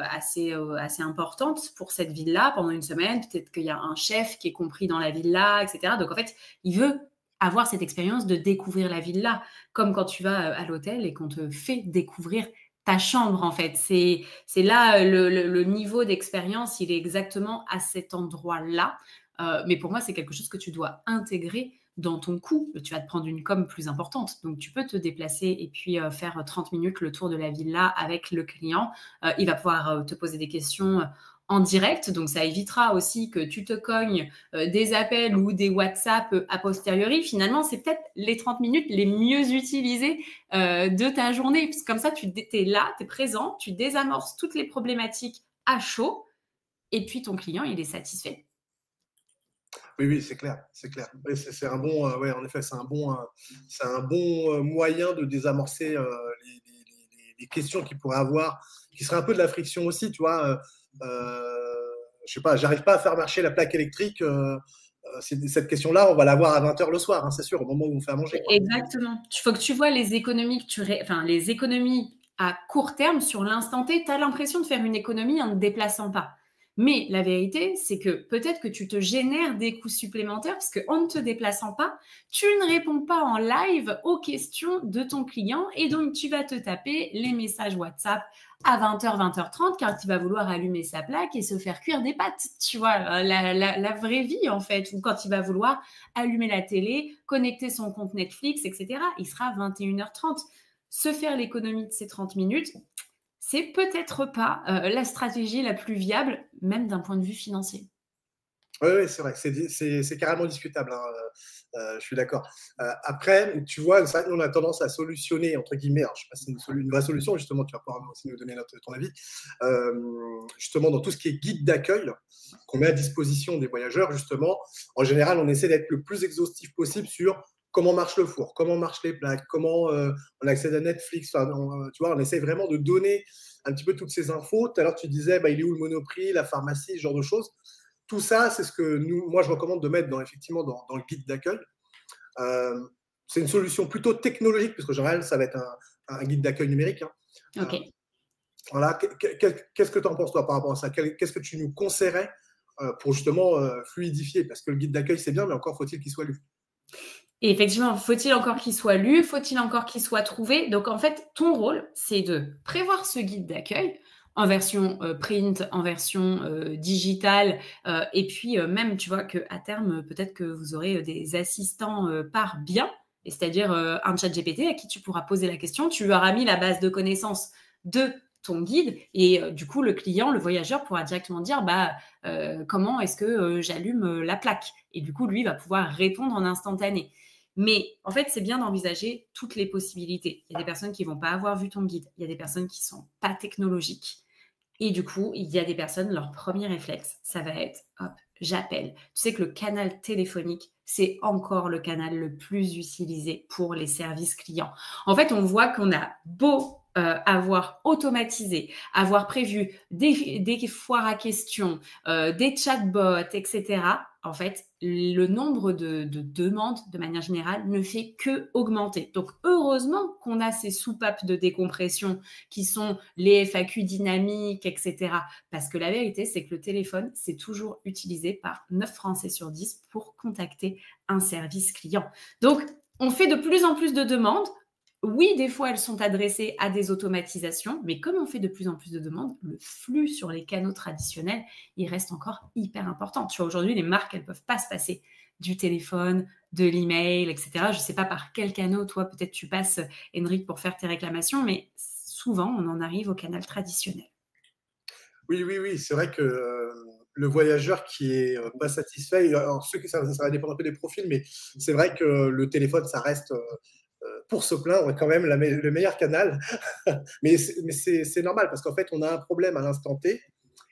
assez importante pour cette villa pendant une semaine. Peut-être qu'il y a un chef qui est compris dans la villa, etc. Donc, en fait, il veut avoir cette expérience de découvrir la villa, comme quand tu vas à l'hôtel et qu'on te fait découvrir ta chambre, en fait. C'est là le niveau d'expérience, il est exactement à cet endroit-là. Mais pour moi, c'est quelque chose que tu dois intégrer dans ton coût. Tu vas te prendre une com plus importante. Donc, tu peux te déplacer et puis faire 30 minutes le tour de la villa avec le client. Il va pouvoir te poser des questions en direct. Donc, ça évitera aussi que tu te cognes des appels ou des WhatsApp a posteriori. Finalement, c'est peut-être les 30 minutes les mieux utilisées de ta journée. Parce que comme ça, tu es là, tu es présent, tu désamorces toutes les problématiques à chaud et puis ton client, il est satisfait. Oui, oui, c'est clair, c'est clair. Oui, c'est un bon, ouais, en effet, c'est un bon moyen de désamorcer les questions qu'il pourrait avoir, qui serait un peu de la friction aussi, tu vois. Je sais pas, j'arrive pas à faire marcher la plaque électrique. cette question-là, on va l'avoir à 20h le soir, hein, c'est sûr, au moment où on fait à manger, quoi. Exactement. Il faut que tu vois les économies les économies à court terme sur l'instant T. Tu as l'impression de faire une économie en ne te déplaçant pas. Mais la vérité, c'est que peut-être que tu te génères des coûts supplémentaires parce qu'en ne te déplaçant pas, tu ne réponds pas en live aux questions de ton client et donc tu vas te taper les messages WhatsApp à 20h, 20h30 car il va vouloir allumer sa plaque et se faire cuire des pâtes, tu vois, la vraie vie en fait, ou quand il va vouloir allumer la télé, connecter son compte Netflix, etc. Il sera 21h30. Se faire l'économie de ces 30 minutes, c'est peut-être pas la stratégie la plus viable, même d'un point de vue financier. Oui, oui, c'est vrai, c'est carrément discutable, hein, je suis d'accord. Après, tu vois, c'est vrai que nous, on a tendance à solutionner, entre guillemets, alors, je ne sais pas si c'est une vraie solution, justement, tu vas pouvoir aussi nous donner ton avis, justement, dans tout ce qui est guide d'accueil qu'on met à disposition des voyageurs, justement, en général, on essaie d'être le plus exhaustif possible sur comment marche le four, comment marchent les plaques, comment on accède à Netflix, tu vois, on essaie vraiment de donner un petit peu toutes ces infos. Tout à l'heure, tu disais, il est où le Monoprix, la pharmacie, ce genre de choses. Tout ça, c'est ce que moi, je recommande de mettre effectivement dans le guide d'accueil. C'est une solution plutôt technologique, parce qu'en général, ça va être un guide d'accueil numérique, hein. Ok. Voilà. Qu'est-ce que tu en penses, toi, par rapport à ça? Qu'est-ce que tu nous conseillerais pour justement fluidifier? Parce que le guide d'accueil, c'est bien, mais encore faut-il qu'il soit lu. Et effectivement, faut-il encore qu'il soit lu? Faut-il encore qu'il soit trouvé? Donc, en fait, ton rôle, c'est de prévoir ce guide d'accueil en version print, en version digitale, et puis même, tu vois, qu'à terme, peut-être que vous aurez des assistants par bien, c'est-à-dire un chat GPT à qui tu pourras poser la question. Tu lui auras mis la base de connaissances de ton guide et du coup, le client, le voyageur pourra directement dire comment est-ce que j'allume la plaque? Et du coup, lui va pouvoir répondre en instantané. Mais en fait, c'est bien d'envisager toutes les possibilités. Il y a des personnes qui ne vont pas avoir vu ton guide. Il y a des personnes qui ne sont pas technologiques. Et du coup, il y a des personnes, leur premier réflexe, ça va être, hop, j'appelle. Tu sais que le canal téléphonique, c'est encore le canal le plus utilisé pour les services clients. En fait, on voit qu'on a beau avoir automatisé, avoir prévu des foires à questions, des chatbots, etc. En fait, le nombre de demandes, de manière générale, ne fait que augmenter. Donc, heureusement qu'on a ces soupapes de décompression qui sont les FAQ dynamiques, etc. Parce que la vérité, c'est que le téléphone, c'est toujours utilisé par 9 Français sur 10 pour contacter un service client. Donc, on fait de plus en plus de demandes. Oui, des fois, elles sont adressées à des automatisations, mais comme on fait de plus en plus de demandes, le flux sur les canaux traditionnels, il reste encore hyper important. Tu vois, aujourd'hui, les marques, elles ne peuvent pas se passer du téléphone, de l'email, etc. Je ne sais pas par quel canal, toi, peut-être tu passes, Henrik, pour faire tes réclamations, mais souvent, on en arrive au canal traditionnel. Oui, oui, oui, c'est vrai que le voyageur qui est pas satisfait, alors ça va dépendre un peu des profils, mais c'est vrai que le téléphone, ça reste pour se plaindre quand même le meilleur canal. mais c'est normal parce qu'en fait, on a un problème à l'instant T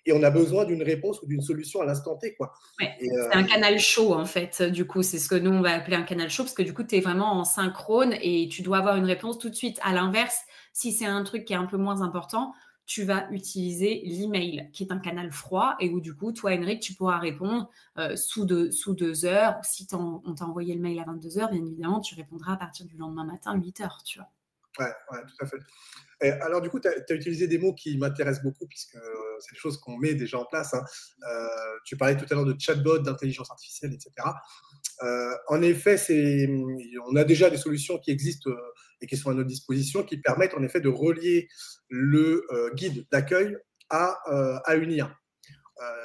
et on a besoin d'une réponse ou d'une solution à l'instant T, quoi. Ouais, c'est un canal chaud, en fait, du coup. C'est ce que nous, on va appeler un canal chaud parce que du coup, tu es vraiment en synchrone et tu dois avoir une réponse tout de suite. À l'inverse, si c'est un truc qui est un peu moins important, tu vas utiliser l'email, qui est un canal froid et où du coup, toi, Henrik, tu pourras répondre sous 2 heures. Si on t'a envoyé le mail à 22 heures, bien évidemment, tu répondras à partir du lendemain matin, 8 heures, tu vois. Ouais, ouais, tout à fait. Et alors, du coup, tu as utilisé des mots qui m'intéressent beaucoup, puisque c'est des choses qu'on met déjà en place, hein. Tu parlais tout à l'heure de chatbot, d'intelligence artificielle, etc. En effet, on a déjà des solutions qui existent et qui sont à notre disposition, qui permettent en effet de relier le guide d'accueil à une IA.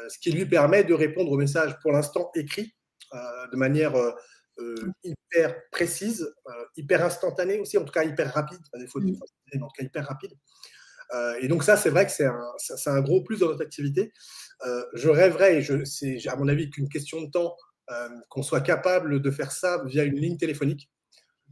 Ce qui lui permet de répondre aux messages pour l'instant écrits de manière hyper précise, hyper instantanée aussi, en tout cas hyper rapide, à défaut de facilité, mais en tout cas hyper rapide. Et donc ça, c'est vrai que c'est un gros plus dans notre activité. Je rêverais, et c'est à mon avis qu'une question de temps, qu'on soit capable de faire ça via une ligne téléphonique.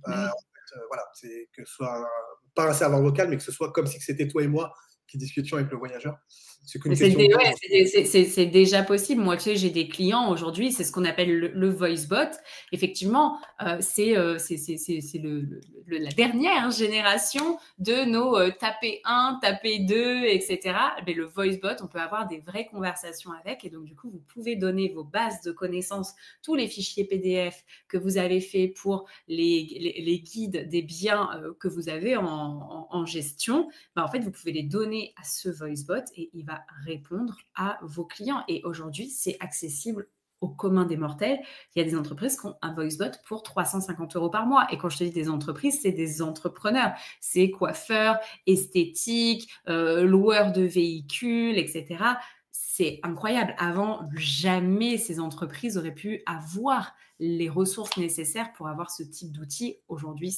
En fait, voilà, c'est que ce soit pas un serveur vocal, mais que ce soit comme si c'était toi et moi qui discutions avec le voyageur. C'est qu'une Mais question de temps. c'est déjà possible. Moi, tu sais, j'ai des clients aujourd'hui, c'est ce qu'on appelle le voice bot. Effectivement, c'est la dernière génération de nos taper 1, taper 2, etc. Mais le voice bot, on peut avoir des vraies conversations avec. Et donc, du coup, vous pouvez donner vos bases de connaissances, tous les fichiers PDF que vous avez fait pour les guides des biens que vous avez en gestion. Ben, en fait, vous pouvez les donner à ce voice bot et il va répondre à vos clients. Et aujourd'hui, c'est accessible au commun des mortels. Il y a des entreprises qui ont un voice bot pour 350 € par mois. Et quand je te dis des entreprises, c'est des entrepreneurs. C'est coiffeurs, esthétiques, loueurs de véhicules, etc. C'est incroyable. Avant, jamais ces entreprises auraient pu avoir les ressources nécessaires pour avoir ce type d'outils. Aujourd'hui,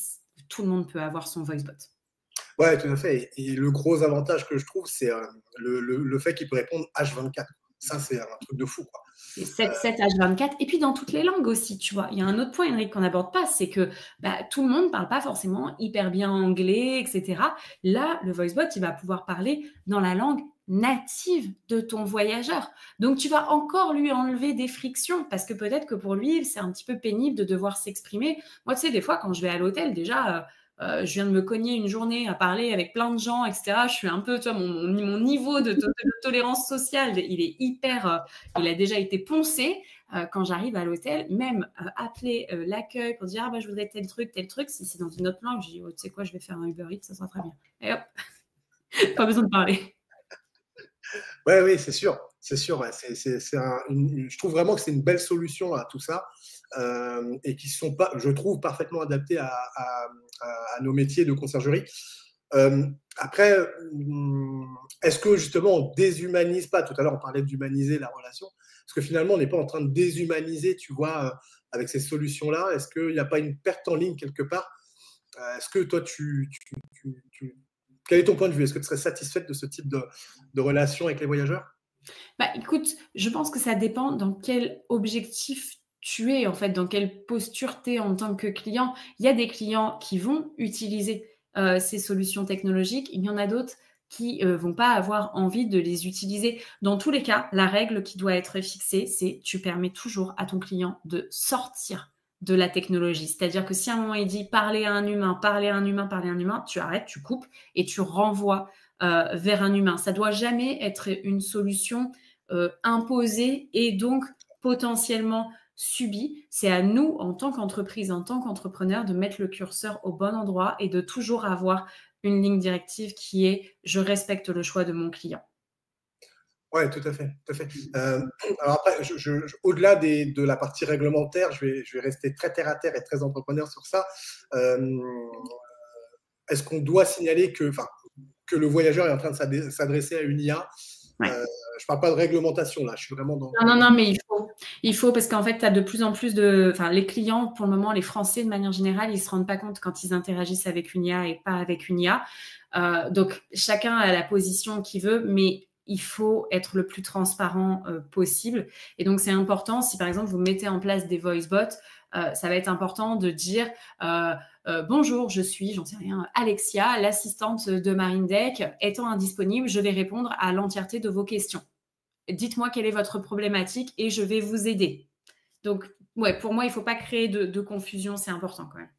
tout le monde peut avoir son voice bot. Ouais, tout à fait. Et le gros avantage que je trouve, c'est le fait qu'il peut répondre H24. Ça, c'est un truc de fou, quoi. Et 7 H24, et puis dans toutes les langues aussi, tu vois. Il y a un autre point, Henrik, qu'on n'aborde pas, c'est que tout le monde ne parle pas forcément hyper bien anglais, etc. Là, le voicebot, il va pouvoir parler dans la langue native de ton voyageur. Donc, tu vas encore lui enlever des frictions, parce que peut-être que pour lui, c'est un petit peu pénible de devoir s'exprimer. Moi, tu sais, des fois, quand je vais à l'hôtel, déjà... je viens de me cogner une journée à parler avec plein de gens, etc. Je suis un peu, tu vois, mon niveau de tolérance sociale, il est hyper, il a déjà été poncé. Quand j'arrive à l'hôtel, même appeler l'accueil pour dire je voudrais tel truc, si c'est dans une autre langue, je dis tu sais quoi, je vais faire un Uber Eats, ça sera très bien. Et hop, pas besoin de parler. Ouais, oui, c'est sûr, c'est sûr. Ouais. Je trouve vraiment que c'est une belle solution à tout ça et qui sont pas, je trouve, parfaitement adaptés à nos métiers de conciergerie. Après, est-ce que justement on déshumanise pas? Tout à l'heure, on parlait d'humaniser la relation. Est-ce que finalement, on n'est pas en train de déshumaniser, tu vois, avec ces solutions-là? Est-ce qu'il n'y a pas une perte en ligne quelque part? Est-ce que toi, quel est ton point de vue? Est-ce que tu serais satisfaite de ce type de relation avec les voyageurs? Écoute, je pense que ça dépend dans quel objectif tu es, en fait, dans quelle posture tu es en tant que client. Il y a des clients qui vont utiliser ces solutions technologiques. Il y en a d'autres qui vont pas avoir envie de les utiliser. Dans tous les cas, la règle qui doit être fixée, c'est tu permets toujours à ton client de sortir de la technologie. C'est-à-dire que si à un moment il dit parler à un humain, tu arrêtes, tu coupes et tu renvoies vers un humain. Ça doit jamais être une solution imposée et donc potentiellement subie. C'est à nous, en tant qu'entreprise, en tant qu'entrepreneur, de mettre le curseur au bon endroit et de toujours avoir une ligne directive qui est « je respecte le choix de mon client ». Oui, tout à fait. Tout à fait. Alors après, au-delà de la partie réglementaire, je vais rester très terre à terre et très entrepreneur sur ça. Est-ce qu'on doit signaler que le voyageur est en train de s'adresser à une IA? Ouais. Je ne parle pas de réglementation, là. Je suis vraiment dans... Non, mais il faut parce qu'en fait, tu as de plus en plus les clients, pour le moment, les Français, de manière générale, ils ne se rendent pas compte quand ils interagissent avec une IA et pas avec une IA. Donc, chacun a la position qu'il veut, mais il faut être le plus transparent possible. Et donc, c'est important, si par exemple, vous mettez en place des voice bots, ça va être important de dire bonjour, je suis, j'en sais rien, Alexia, l'assistante de Marine Deck. Étant indisponible, je vais répondre à l'entièreté de vos questions. Dites-moi quelle est votre problématique et je vais vous aider. Donc, ouais, pour moi, il ne faut pas créer de confusion, c'est important quand même.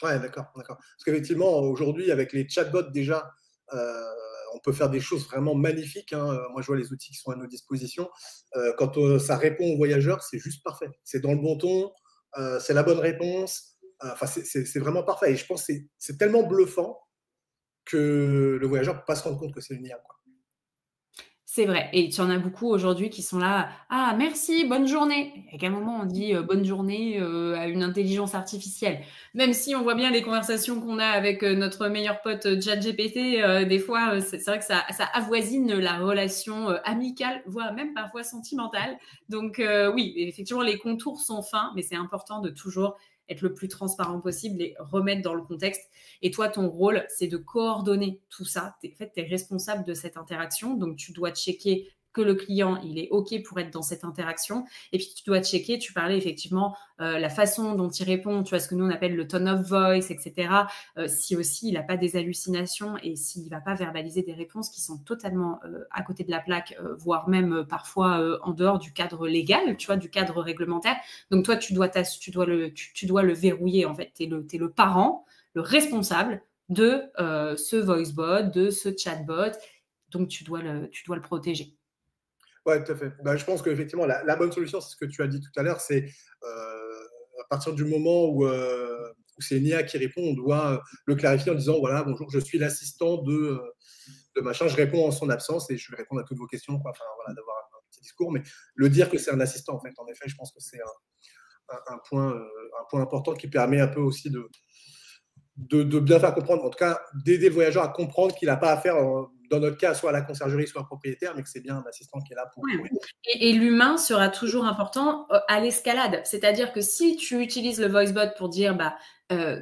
Ouais, d'accord. Parce qu'effectivement, aujourd'hui, avec les chatbots déjà, on peut faire des choses vraiment magnifiques. Hein. Moi, je vois les outils qui sont à nos dispositions. Quand ça répond aux voyageurs, c'est juste parfait. C'est dans le bon ton, c'est la bonne réponse. C'est vraiment parfait. Et je pense que c'est tellement bluffant que le voyageur ne peut pas se rendre compte que c'est une IA, quoi. C'est vrai. Et tu en as beaucoup aujourd'hui qui sont là. Ah, merci, bonne journée. Et qu'à un moment, on dit bonne journée à une intelligence artificielle. Même si on voit bien les conversations qu'on a avec notre meilleur pote ChatGPT, des fois, c'est vrai que ça avoisine la relation amicale, voire même parfois sentimentale. Donc, oui, effectivement, les contours sont fins, mais c'est important de toujours être le plus transparent possible et remettre dans le contexte. Et toi, ton rôle, c'est de coordonner tout ça. En fait, tu es responsable de cette interaction, donc tu dois checker que le client, il est OK pour être dans cette interaction. Et puis, tu dois checker, tu parlais effectivement la façon dont il répond, tu vois, ce que nous, on appelle le tone of voice, etc. Si aussi, il n'a pas des hallucinations et s'il ne va pas verbaliser des réponses qui sont totalement à côté de la plaque, voire même parfois en dehors du cadre légal, tu vois, du cadre réglementaire. Donc, toi, tu dois le verrouiller, en fait. Tu es le parent, le responsable de ce voicebot, de ce chatbot. Donc, tu dois le protéger. Ouais, tout à fait. Bah, je pense qu'effectivement, la bonne solution, c'est ce que tu as dit tout à l'heure, c'est à partir du moment où c'est une IA qui répond, on doit le clarifier en disant, voilà, bonjour, je suis l'assistant de machin, je réponds en son absence et je vais répondre à toutes vos questions, quoi. Enfin, voilà, d'avoir un petit discours, mais le dire que c'est un assistant, en fait. En effet, je pense que c'est un point important qui permet un peu aussi de bien faire comprendre, en tout cas, d'aider le voyageur à comprendre qu'il n'a pas affaire, dans notre cas, soit à la conciergerie, soit au propriétaire, mais que c'est bien un assistant qui est là pour aider. Et l'humain sera toujours important à l'escalade. C'est-à-dire que si tu utilises le voicebot pour dire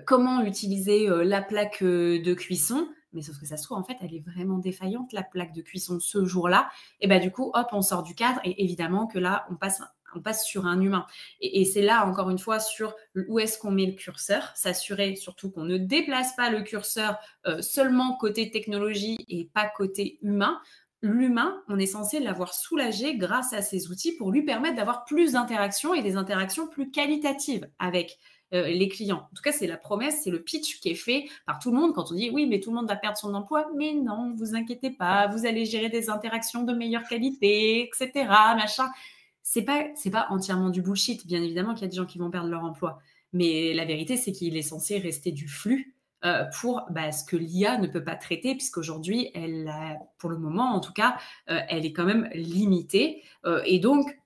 comment utiliser la plaque de cuisson, mais sauf que ça se trouve, en fait, elle est vraiment défaillante, la plaque de cuisson ce jour-là, et du coup, hop, on sort du cadre et évidemment que là, on passe sur un humain. Et c'est là, encore une fois, sur où est-ce qu'on met le curseur, s'assurer surtout qu'on ne déplace pas le curseur seulement côté technologie et pas côté humain. L'humain, on est censé l'avoir soulagé grâce à ces outils pour lui permettre d'avoir plus d'interactions et des interactions plus qualitatives avec les clients. En tout cas, c'est la promesse, c'est le pitch qui est fait par tout le monde quand on dit oui, mais tout le monde va perdre son emploi. Mais non, vous inquiétez pas, vous allez gérer des interactions de meilleure qualité, etc. Machin. C'est pas entièrement du bullshit. Bien évidemment qu'il y a des gens qui vont perdre leur emploi. Mais la vérité, c'est qu'il est censé rester du flux pour ce que l'IA ne peut pas traiter, puisqu'aujourd'hui, pour le moment en tout cas, elle est quand même limitée. Et donc,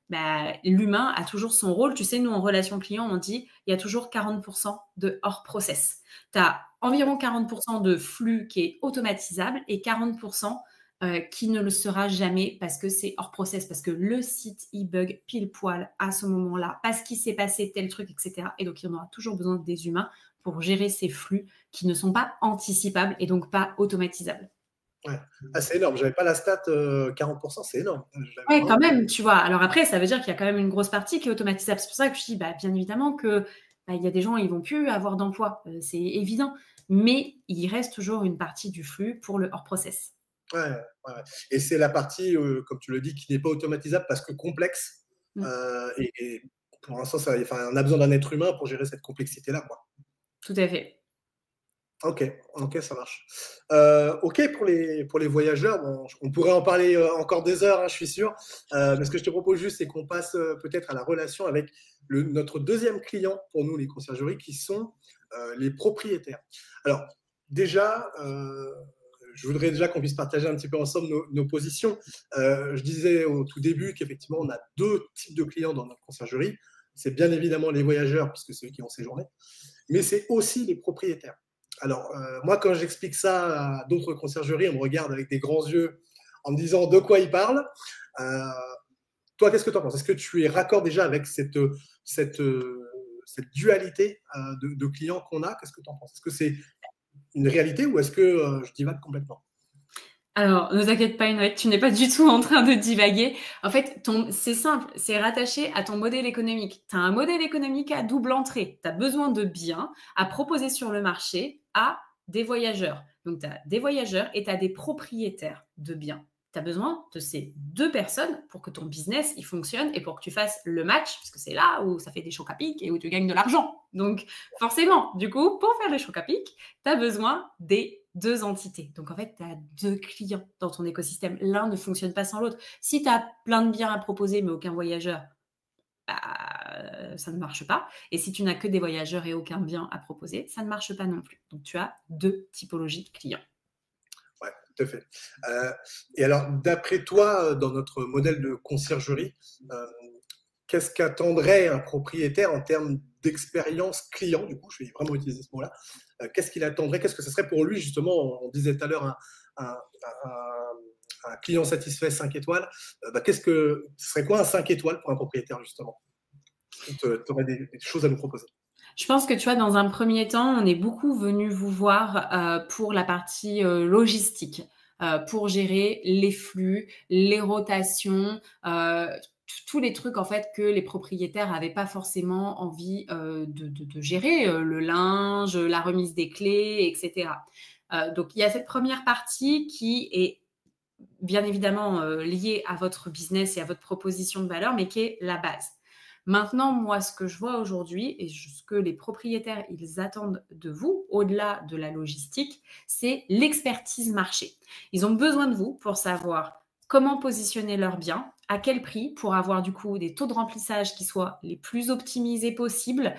l'humain a toujours son rôle. Tu sais, nous, en relation client, on dit il y a toujours 40% de hors process. Tu as environ 40% de flux qui est automatisable et 40% qui ne le sera jamais parce que c'est hors process, parce que le site, il bug pile poil à ce moment-là, parce qu'il s'est passé tel truc, etc. Et donc, il y en aura toujours besoin des humains pour gérer ces flux qui ne sont pas anticipables et donc pas automatisables. Ouais. Ah, c'est énorme. Je n'avais pas la stat 40%, c'est énorme. Oui, quand même, tu vois. Alors après, ça veut dire qu'il y a quand même une grosse partie qui est automatisable. C'est pour ça que je dis, bien évidemment que il y a des gens, ils vont plus avoir d'emploi. C'est évident. Mais il reste toujours une partie du flux pour le hors process. Ouais. Et c'est la partie, comme tu le dis, qui n'est pas automatisable parce que complexe. Et pour l'instant, on a besoin d'un être humain pour gérer cette complexité-là, quoi. Tout à fait. Ok, ça marche. Ok, pour les voyageurs, bon, on pourrait en parler encore des heures, hein, je suis sûr. Mais ce que je te propose juste, c'est qu'on passe peut-être à la relation avec notre deuxième client pour nous, les conciergeries, qui sont les propriétaires. Alors, déjà, je voudrais déjà qu'on puisse partager un petit peu ensemble nos positions. Je disais au tout début qu'effectivement, on a deux types de clients dans notre conciergerie. C'est bien évidemment les voyageurs, puisque c'est eux qui vont séjourner, mais c'est aussi les propriétaires. Alors, moi, quand j'explique ça à d'autres conciergeries, on me regarde avec des grands yeux en me disant de quoi ils parlent. Toi, qu'est-ce que tu en penses? Est-ce que tu es raccord déjà avec cette dualité de clients qu'on a? Qu'est-ce que tu en penses? Est-ce que c'est une réalité ou est-ce que je divague complètement? Alors, ne t'inquiète pas, Inouï, tu n'es pas du tout en train de divaguer. En fait, c'est simple, c'est rattaché à ton modèle économique. Tu as un modèle économique à double entrée. Tu as besoin de biens à proposer sur le marché à des voyageurs. Donc, tu as des voyageurs et tu as des propriétaires de biens. Tu as besoin de ces deux personnes pour que ton business il fonctionne et pour que tu fasses le match, parce que c'est là où ça fait des chocs à pic et où tu gagnes de l'argent. Donc, forcément, du coup, pour faire les chocs à pic, tu as besoin des deux entités. Donc, en fait, tu as deux clients dans ton écosystème. L'un ne fonctionne pas sans l'autre. Si tu as plein de biens à proposer, mais aucun voyageur, ça ne marche pas. Et si tu n'as que des voyageurs et aucun bien à proposer, ça ne marche pas non plus. Donc, tu as deux typologies de clients. Ouais, tout à fait. Et alors, d'après toi, dans notre modèle de conciergerie, qu'est-ce qu'attendrait un propriétaire en termes d'expérience client? Du coup, je vais vraiment utiliser ce mot-là. Qu'est-ce qu'il attendrait? Qu'est-ce que ce serait pour lui, justement? On disait tout à l'heure un client satisfait 5 étoiles. Ce serait quoi un 5 étoiles pour un propriétaire, justement? Tu aurais des choses à nous proposer. Je pense que, tu vois, dans un premier temps, on est beaucoup venu vous voir pour la partie logistique. pour gérer les flux, les rotations, tous les trucs en fait que les propriétaires n'avaient pas forcément envie de gérer, le linge, la remise des clés, etc. Donc il y a cette première partie qui est bien évidemment liée à votre business et à votre proposition de valeur, mais qui est la base. Maintenant, moi, ce que je vois aujourd'hui et ce que les propriétaires, ils attendent de vous, au-delà de la logistique, c'est l'expertise marché. Ils ont besoin de vous pour savoir comment positionner leurs biens, à quel prix, pour avoir du coup des taux de remplissage qui soient les plus optimisés possibles,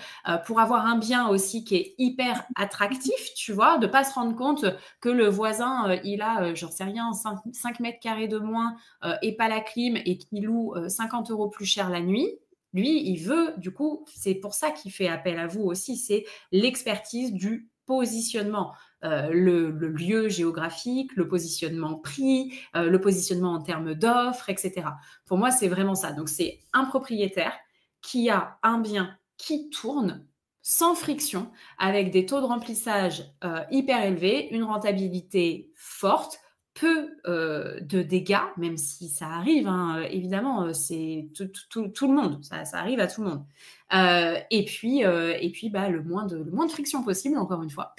pour avoir un bien aussi qui est hyper attractif, tu vois, de ne pas se rendre compte que le voisin, il a, j'en sais rien, 5 mètres carrés de moins et pas la clim et qui loue 50 € plus cher la nuit. Lui, il veut, du coup, c'est pour ça qu'il fait appel à vous aussi, c'est l'expertise du positionnement. Le lieu géographique, le positionnement prix, le positionnement en termes d'offres, etc. Pour moi, c'est vraiment ça. Donc, c'est un propriétaire qui a un bien qui tourne sans friction, avec des taux de remplissage hyper élevés, une rentabilité forte, peu de dégâts, même si ça arrive, hein, évidemment, c'est tout le monde, ça arrive à tout le monde. Et puis bah, le moins de friction possible, encore une fois.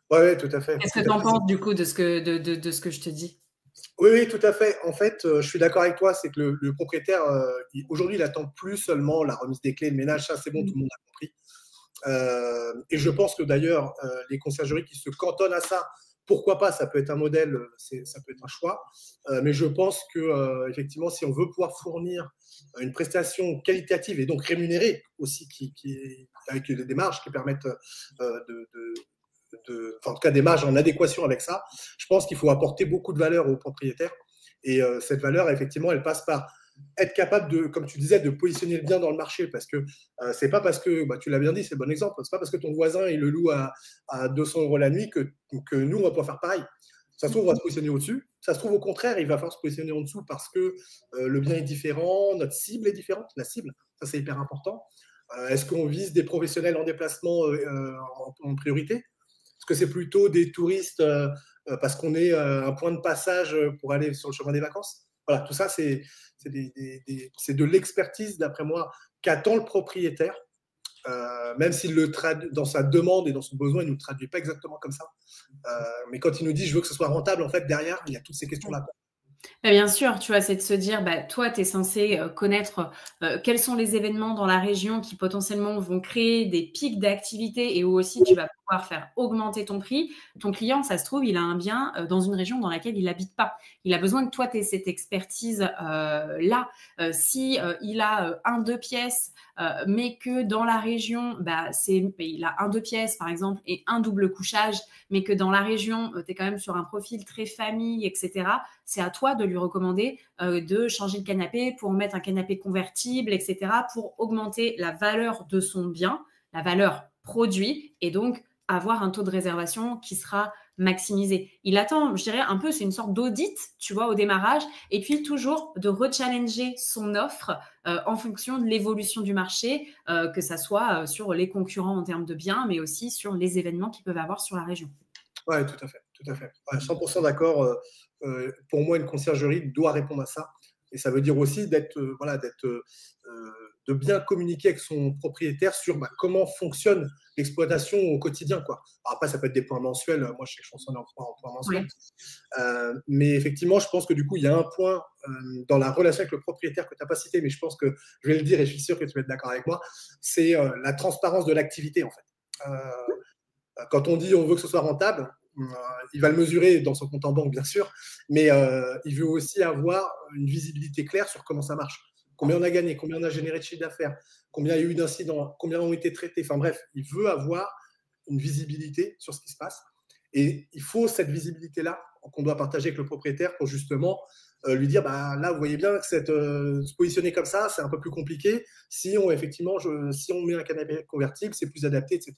Ouais, tout à fait. Qu'est-ce que tu en penses du coup de ce que je te dis? Oui, oui, tout à fait. En fait, je suis d'accord avec toi, c'est que le propriétaire, aujourd'hui, il attend plus seulement la remise des clés, le ménage, ça c'est bon, tout le monde a compris. Et je pense que d'ailleurs, les conciergeries qui se cantonnent à ça, pourquoi pas, ça peut être un modèle, ça peut être un choix. Mais je pense que effectivement, si on veut pouvoir fournir une prestation qualitative et donc rémunérée aussi, avec des démarches qui permettent en tout cas des marges en adéquation avec ça, je pense qu'il faut apporter beaucoup de valeur aux propriétaires. Et cette valeur, effectivement, elle passe par être capable de, comme tu disais, de positionner le bien dans le marché, parce que c'est pas parce que, tu l'as bien dit, c'est le bon exemple, c'est pas parce que ton voisin il le loue à 200 € la nuit que nous on va pas faire pareil. Ça se trouve, on va se positionner au-dessus. Ça se trouve, au contraire, il va falloir se positionner en dessous parce que le bien est différent, notre cible est différente. La cible, ça c'est hyper important. Est-ce qu'on vise des professionnels en déplacement en priorité? Est-ce que c'est plutôt des touristes parce qu'on est un point de passage pour aller sur le chemin des vacances? Voilà, tout ça, c'est de l'expertise, d'après moi, qu'attend le propriétaire, même s'il le traduit dans sa demande et dans son besoin, il ne nous traduit pas exactement comme ça. Mais quand il nous dit je veux que ce soit rentable, en fait, derrière, il y a toutes ces questions-là. Bah, bien sûr, tu vois, c'est de se dire, bah, toi, tu es censé connaître quels sont les événements dans la région qui potentiellement vont créer des pics d'activité et où aussi tu vas pouvoir faire augmenter ton prix. Ton client, ça se trouve, il a un bien dans une région dans laquelle il n'habite pas. Il a besoin que toi, tu aies cette expertise là. Si il a un, deux pièces, mais que dans la région, il a un, deux pièces, par exemple, et un double couchage, mais que dans la région, tu es quand même sur un profil très famille, etc., c'est à toi de lui recommander de changer le canapé pour mettre un canapé convertible, etc., pour augmenter la valeur de son bien, la valeur produit, et donc avoir un taux de réservation qui sera maximisé. Il attend, je dirais, un peu, c'est une sorte d'audit, tu vois, au démarrage, et puis toujours de rechallenger son offre en fonction de l'évolution du marché, que ça soit sur les concurrents en termes de biens, mais aussi sur les événements qu'ils peuvent avoir sur la région. Oui, tout à fait. Tout à fait. Ouais, 100% d'accord. Pour moi, une conciergerie doit répondre à ça. Et ça veut dire aussi de bien communiquer avec son propriétaire sur comment fonctionne l'exploitation au quotidien, quoi. Alors après, ça peut être des points mensuels. Moi, je sais que je fonctionne en points mensuels. Ouais. Mais effectivement, je pense que du coup, il y a un point dans la relation avec le propriétaire que tu n'as pas cité, mais je pense que je vais le dire et je suis sûr que tu vas être d'accord avec moi, c'est la transparence de l'activité, en fait. Quand on dit on veut que ce soit rentable, il va le mesurer dans son compte en banque, bien sûr, mais il veut aussi avoir une visibilité claire sur comment ça marche. Combien on a gagné, combien on a généré de chiffre d'affaires, combien il y a eu d'incidents, combien ont été traités. Enfin bref, il veut avoir une visibilité sur ce qui se passe. Et il faut cette visibilité-là qu'on doit partager avec le propriétaire pour justement lui dire, là, vous voyez bien que se positionner comme ça, c'est un peu plus compliqué. Si on met un canapé convertible, c'est plus adapté, etc.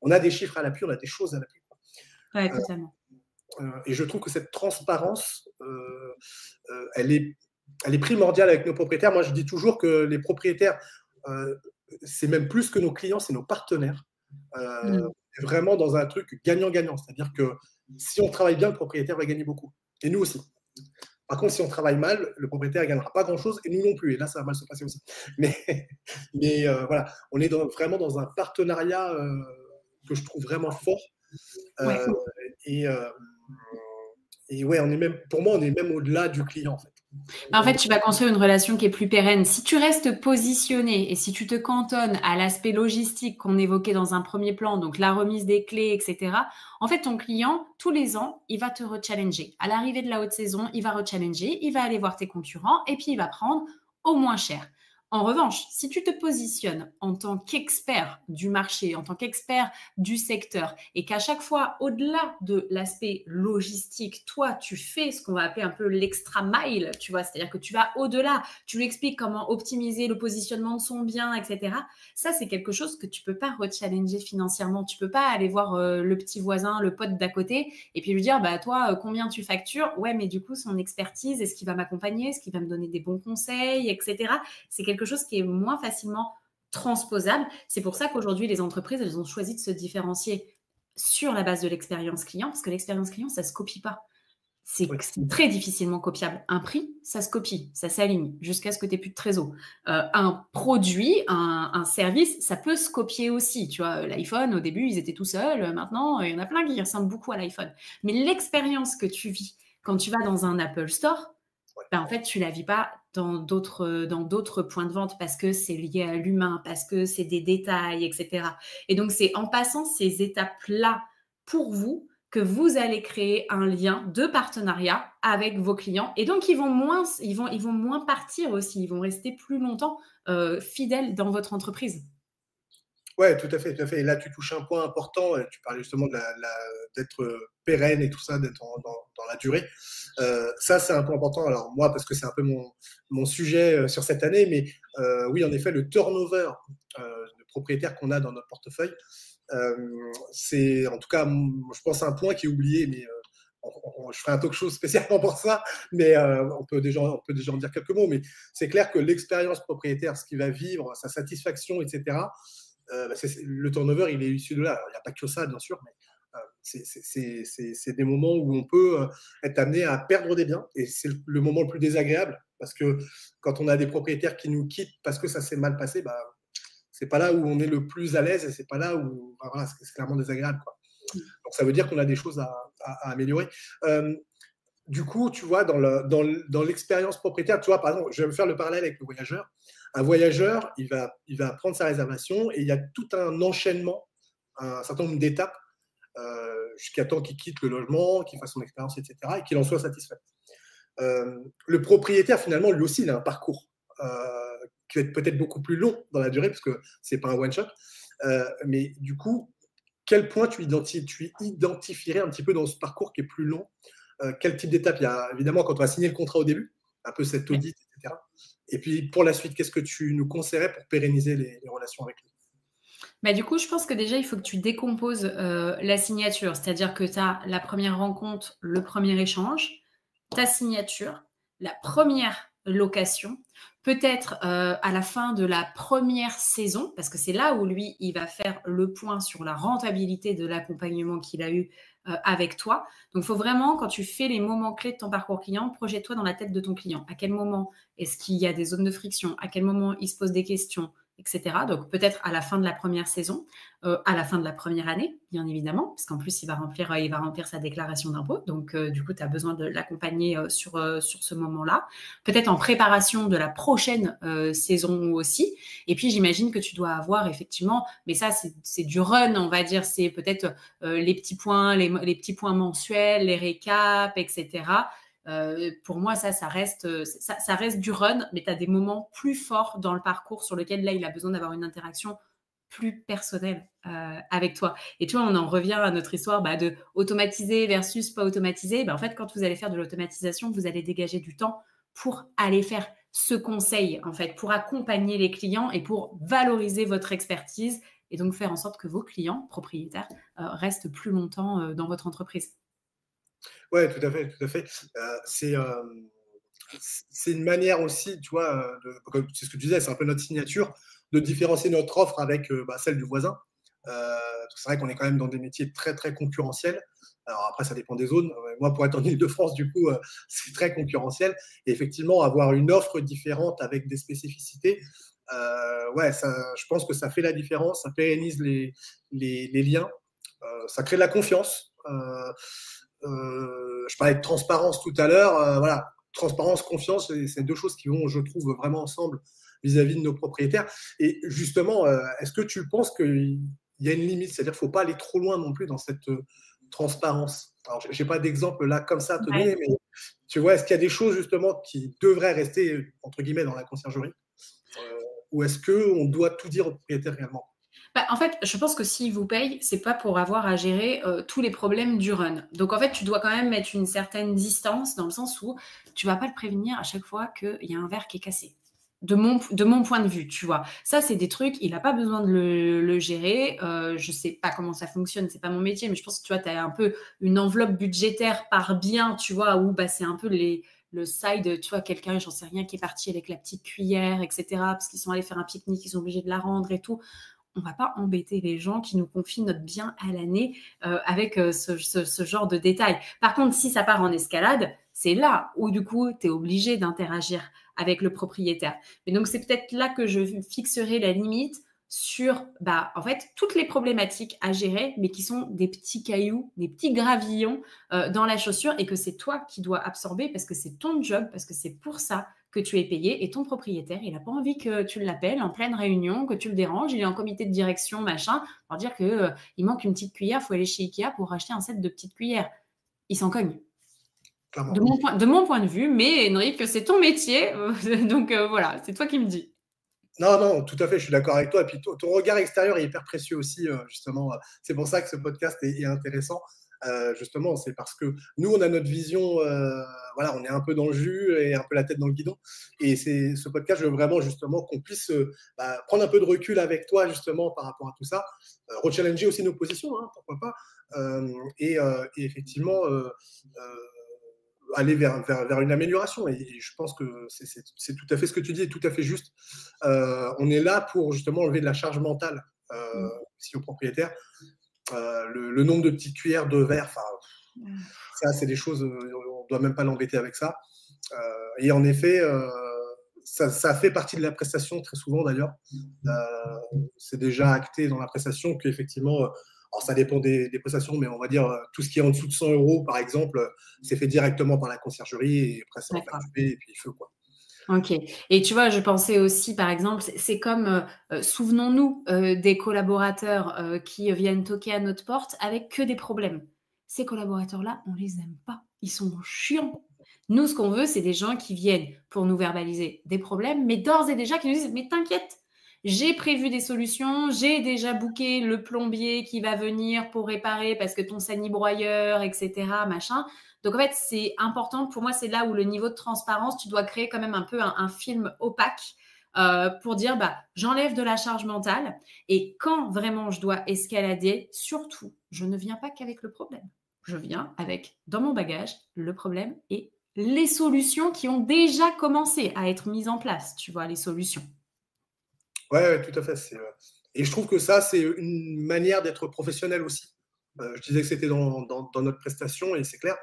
On a des chiffres à l'appui, on a des choses à l'appui. Oui, totalement. Et je trouve que cette transparence, elle est primordiale avec nos propriétaires. Moi, je dis toujours que les propriétaires, c'est même plus que nos clients, c'est nos partenaires. Vraiment dans un truc gagnant-gagnant. C'est-à-dire que Si on travaille bien, le propriétaire va gagner beaucoup. Et nous aussi. Par contre, si on travaille mal, le propriétaire ne gagnera pas grand-chose et nous non plus. Et là, ça va mal se passer aussi. Mais, voilà, on est vraiment dans un partenariat que je trouve vraiment fort. Ouais. Et, ouais, pour moi, on est même au-delà du client, en fait. En fait, tu vas construire une relation qui est plus pérenne. Si tu restes positionné et si tu te cantonnes à l'aspect logistique qu'on évoquait dans un premier plan, donc la remise des clés, etc., en fait, ton client, tous les ans, il va te rechallenger. À l'arrivée de la haute saison, il va rechallenger, il va aller voir tes concurrents et puis il va prendre au moins cher. En revanche, si tu te positionnes en tant qu'expert du marché, en tant qu'expert du secteur, et qu'à chaque fois, au-delà de l'aspect logistique, toi, tu fais ce qu'on va appeler un peu l'extra mile, tu vois, c'est-à-dire que tu vas au-delà, tu lui expliques comment optimiser le positionnement de son bien, etc. Ça, c'est quelque chose que tu peux pas rechallenger financièrement. Tu peux pas aller voir le petit voisin, le pote d'à côté, et puis lui dire, bah toi, combien tu factures? Ouais, mais du coup, son expertise, est-ce qu'il va m'accompagner? Est-ce qu'il va me donner des bons conseils, etc. C'est quelque chose qui est moins facilement transposable. C'est pour ça qu'aujourd'hui, les entreprises, elles ont choisi de se différencier sur la base de l'expérience client, parce que l'expérience client, ça ne se copie pas. C'est très difficilement copiable. Un prix, ça se copie, ça s'aligne jusqu'à ce que tu n'aies plus de trésor. Un produit, un service, ça peut se copier aussi. Tu vois, l'iPhone, au début, ils étaient tout seuls. Maintenant, il y en a plein qui ressemblent beaucoup à l'iPhone. Mais l'expérience que tu vis quand tu vas dans un Apple Store, ben, en fait, tu ne la vis pas dans d'autres points de vente parce que c'est lié à l'humain, parce que c'est des détails, etc. Et donc, c'est en passant ces étapes-là pour vous que vous allez créer un lien de partenariat avec vos clients. Et donc, ils vont moins partir aussi, ils vont rester plus longtemps fidèles dans votre entreprise. Ouais, tout à fait, tout à fait. Et là, tu touches un point important. Tu parlais justement d'être pérenne et tout ça, d'être dans la durée. Ça, c'est un point important. Alors moi, parce que c'est un peu mon sujet sur cette année, mais oui, en effet, le turnover de propriétaires qu'on a dans notre portefeuille, c'est en tout cas, je pense, un point qui est oublié, mais je ferai un talk show spécialement pour ça, mais on peut déjà en dire quelques mots. Mais c'est clair que l'expérience propriétaire, ce qu'il va vivre, sa satisfaction, etc., le turnover, il est issu de là. Alors, il n'y a pas que ça, bien sûr, mais c'est des moments où on peut être amené à perdre des biens. Et c'est le moment le plus désagréable, parce que quand on a des propriétaires qui nous quittent parce que ça s'est mal passé, bah, c'est pas là où on est le plus à l'aise et c'est pas là où voilà, c'est clairement désagréable, quoi. Donc ça veut dire qu'on a des choses à améliorer. Du coup, tu vois, dans l'expérience propriétaire, tu vois, par exemple, je vais me faire le parallèle avec le voyageur. Un voyageur, il va prendre sa réservation et il y a tout un enchaînement, un certain nombre d'étapes jusqu'à temps qu'il quitte le logement, qu'il fasse son expérience, etc., et qu'il en soit satisfait. Le propriétaire, finalement, lui aussi, il a un parcours qui va être peut-être beaucoup plus long dans la durée, parce que ce n'est pas un one-shot. Mais du coup, quel point tu identifierais un petit peu dans ce parcours qui est plus long? Quel type d'étape? Il y a évidemment quand on va signer le contrat au début, un peu cet audit, etc. Et puis pour la suite, qu'est-ce que tu nous conseillerais pour pérenniser les relations avec lui? Bah, du coup, je pense que déjà, il faut que tu décomposes la signature. C'est-à-dire que tu as la première rencontre, le premier échange, ta signature, la première location, peut-être à la fin de la première saison, parce que c'est là où lui, il va faire le point sur la rentabilité de l'accompagnement qu'il a eu avec toi. Donc, il faut vraiment, quand tu fais les moments clés de ton parcours client, projette-toi dans la tête de ton client. À quel moment est-ce qu'il y a des zones de friction? À quel moment il se pose des questions, etc. Donc, peut-être à la fin de la première saison, à la fin de la première année, bien évidemment, parce qu'en plus, il va remplir sa déclaration d'impôt. Donc, du coup, tu as besoin de l'accompagner sur ce moment-là. Peut-être en préparation de la prochaine saison aussi. Et puis, j'imagine que tu dois avoir effectivement, mais ça, c'est du run, on va dire. C'est peut-être les petits points, les petits points mensuels, les récaps, etc. Pour moi, ça reste du run, mais tu as des moments plus forts dans le parcours sur lequel, là, il a besoin d'avoir une interaction plus personnelle avec toi. Et tu vois, on en revient à notre histoire de automatiser versus pas automatiser. En fait, quand vous allez faire de l'automatisation, vous allez dégager du temps pour aller faire ce conseil, en fait, pour accompagner les clients et pour valoriser votre expertise et donc faire en sorte que vos clients propriétaires restent plus longtemps dans votre entreprise. Ouais, tout à fait, tout à fait. C'est une manière aussi, tu vois, c'est ce que tu disais, c'est un peu notre signature, de différencier notre offre avec celle du voisin. C'est vrai qu'on est quand même dans des métiers très, très concurrentiels. Alors après, ça dépend des zones. Moi, pour être en Île-de-France, du coup, c'est très concurrentiel. Et effectivement, avoir une offre différente avec des spécificités, ouais, ça, je pense que ça fait la différence, ça pérennise les liens, ça crée de la confiance. Je parlais de transparence tout à l'heure. Voilà, transparence, confiance, c'est deux choses qui vont, je trouve, vraiment ensemble vis-à-vis de nos propriétaires. Et justement, est-ce que tu penses qu'il y a une limite? C'est-à-dire qu'il ne faut pas aller trop loin non plus dans cette transparence. Alors, je n'ai pas d'exemple là comme ça à te donner, mais tu vois, est-ce qu'il y a des choses justement qui devraient rester, entre guillemets, dans la conciergerie, ou est-ce qu'on doit tout dire au propriétaire réellement? Bah, en fait, je pense que s'ils vous payent, c'est pas pour avoir à gérer tous les problèmes du run. Donc, en fait, tu dois quand même mettre une certaine distance dans le sens où tu vas pas le prévenir à chaque fois qu'il y a un verre qui est cassé. De mon point de vue, tu vois. Ça, c'est des trucs, il n'a pas besoin de le gérer. Je sais pas comment ça fonctionne, c'est pas mon métier, mais je pense que tu vois, tu as un peu une enveloppe budgétaire par bien, tu vois, où bah, c'est un peu le side, tu vois, quelqu'un, j'en sais rien, qui est parti avec la petite cuillère, etc., parce qu'ils sont allés faire un pique-nique, ils sont obligés de la rendre et tout. On ne va pas embêter les gens qui nous confient notre bien à l'année avec ce genre de détails. Par contre, si ça part en escalade, c'est là où du coup, tu es obligé d'interagir avec le propriétaire. Mais donc, c'est peut-être là que je fixerai la limite sur, bah, en fait, toutes les problématiques à gérer, mais qui sont des petits cailloux, des petits gravillons dans la chaussure et que c'est toi qui dois absorber parce que c'est ton job, parce que c'est pour ça que tu es payé et ton propriétaire, il n'a pas envie que tu l'appelles en pleine réunion, que tu le déranges, il est en comité de direction, machin, pour dire que il manque une petite cuillère, il faut aller chez Ikea pour acheter un set de petites cuillères. Il s'en cogne. De mon point de vue, mais Henrik, c'est ton métier, donc voilà, c'est toi qui me dis. Non, non, tout à fait, je suis d'accord avec toi. Et puis ton regard extérieur est hyper précieux aussi, justement. C'est pour ça que ce podcast est intéressant. Justement, c'est parce que nous, on a notre vision, voilà, on est un peu dans le jus et un peu la tête dans le guidon. Et c'est ce podcast, je veux vraiment justement qu'on puisse prendre un peu de recul avec toi, justement, par rapport à tout ça. Rechallenger aussi nos positions, hein, pourquoi pas. Et effectivement, aller vers une amélioration. Et je pense que c'est tout à fait ce que tu dis, est tout à fait juste. On est là pour justement enlever de la charge mentale si au propriétaire. Le nombre de petites cuillères de verre, ça, c'est des choses, on ne doit même pas l'embêter avec ça. Et en effet, ça fait partie de la prestation très souvent d'ailleurs. C'est déjà acté dans la prestation qu'effectivement, alors ça dépend des prestations, mais on va dire tout ce qui est en dessous de 100 euros, par exemple, c'est fait directement par la conciergerie et après c'est facturé et puis il faut quoi. Ok. Et tu vois, je pensais aussi, par exemple, c'est comme, souvenons-nous des collaborateurs qui viennent toquer à notre porte avec que des problèmes. Ces collaborateurs-là, on les aime pas. Ils sont chiants. Nous, ce qu'on veut, c'est des gens qui viennent pour nous verbaliser des problèmes, mais d'ores et déjà qui nous disent, mais t'inquiète, j'ai prévu des solutions, j'ai déjà booké le plombier qui va venir pour réparer parce que ton sanibroyeur, etc., machin. Donc, en fait, c'est important. Pour moi, c'est là où le niveau de transparence, tu dois créer quand même un peu un film opaque pour dire, bah, j'enlève de la charge mentale. Et quand vraiment je dois escalader, surtout, je ne viens pas qu'avec le problème. Je viens avec, dans mon bagage, le problème et les solutions qui ont déjà commencé à être mises en place. Tu vois, les solutions. Ouais, tout à fait. Et je trouve que ça, c'est une manière d'être professionnel aussi. Je disais que c'était dans notre prestation et c'est clair.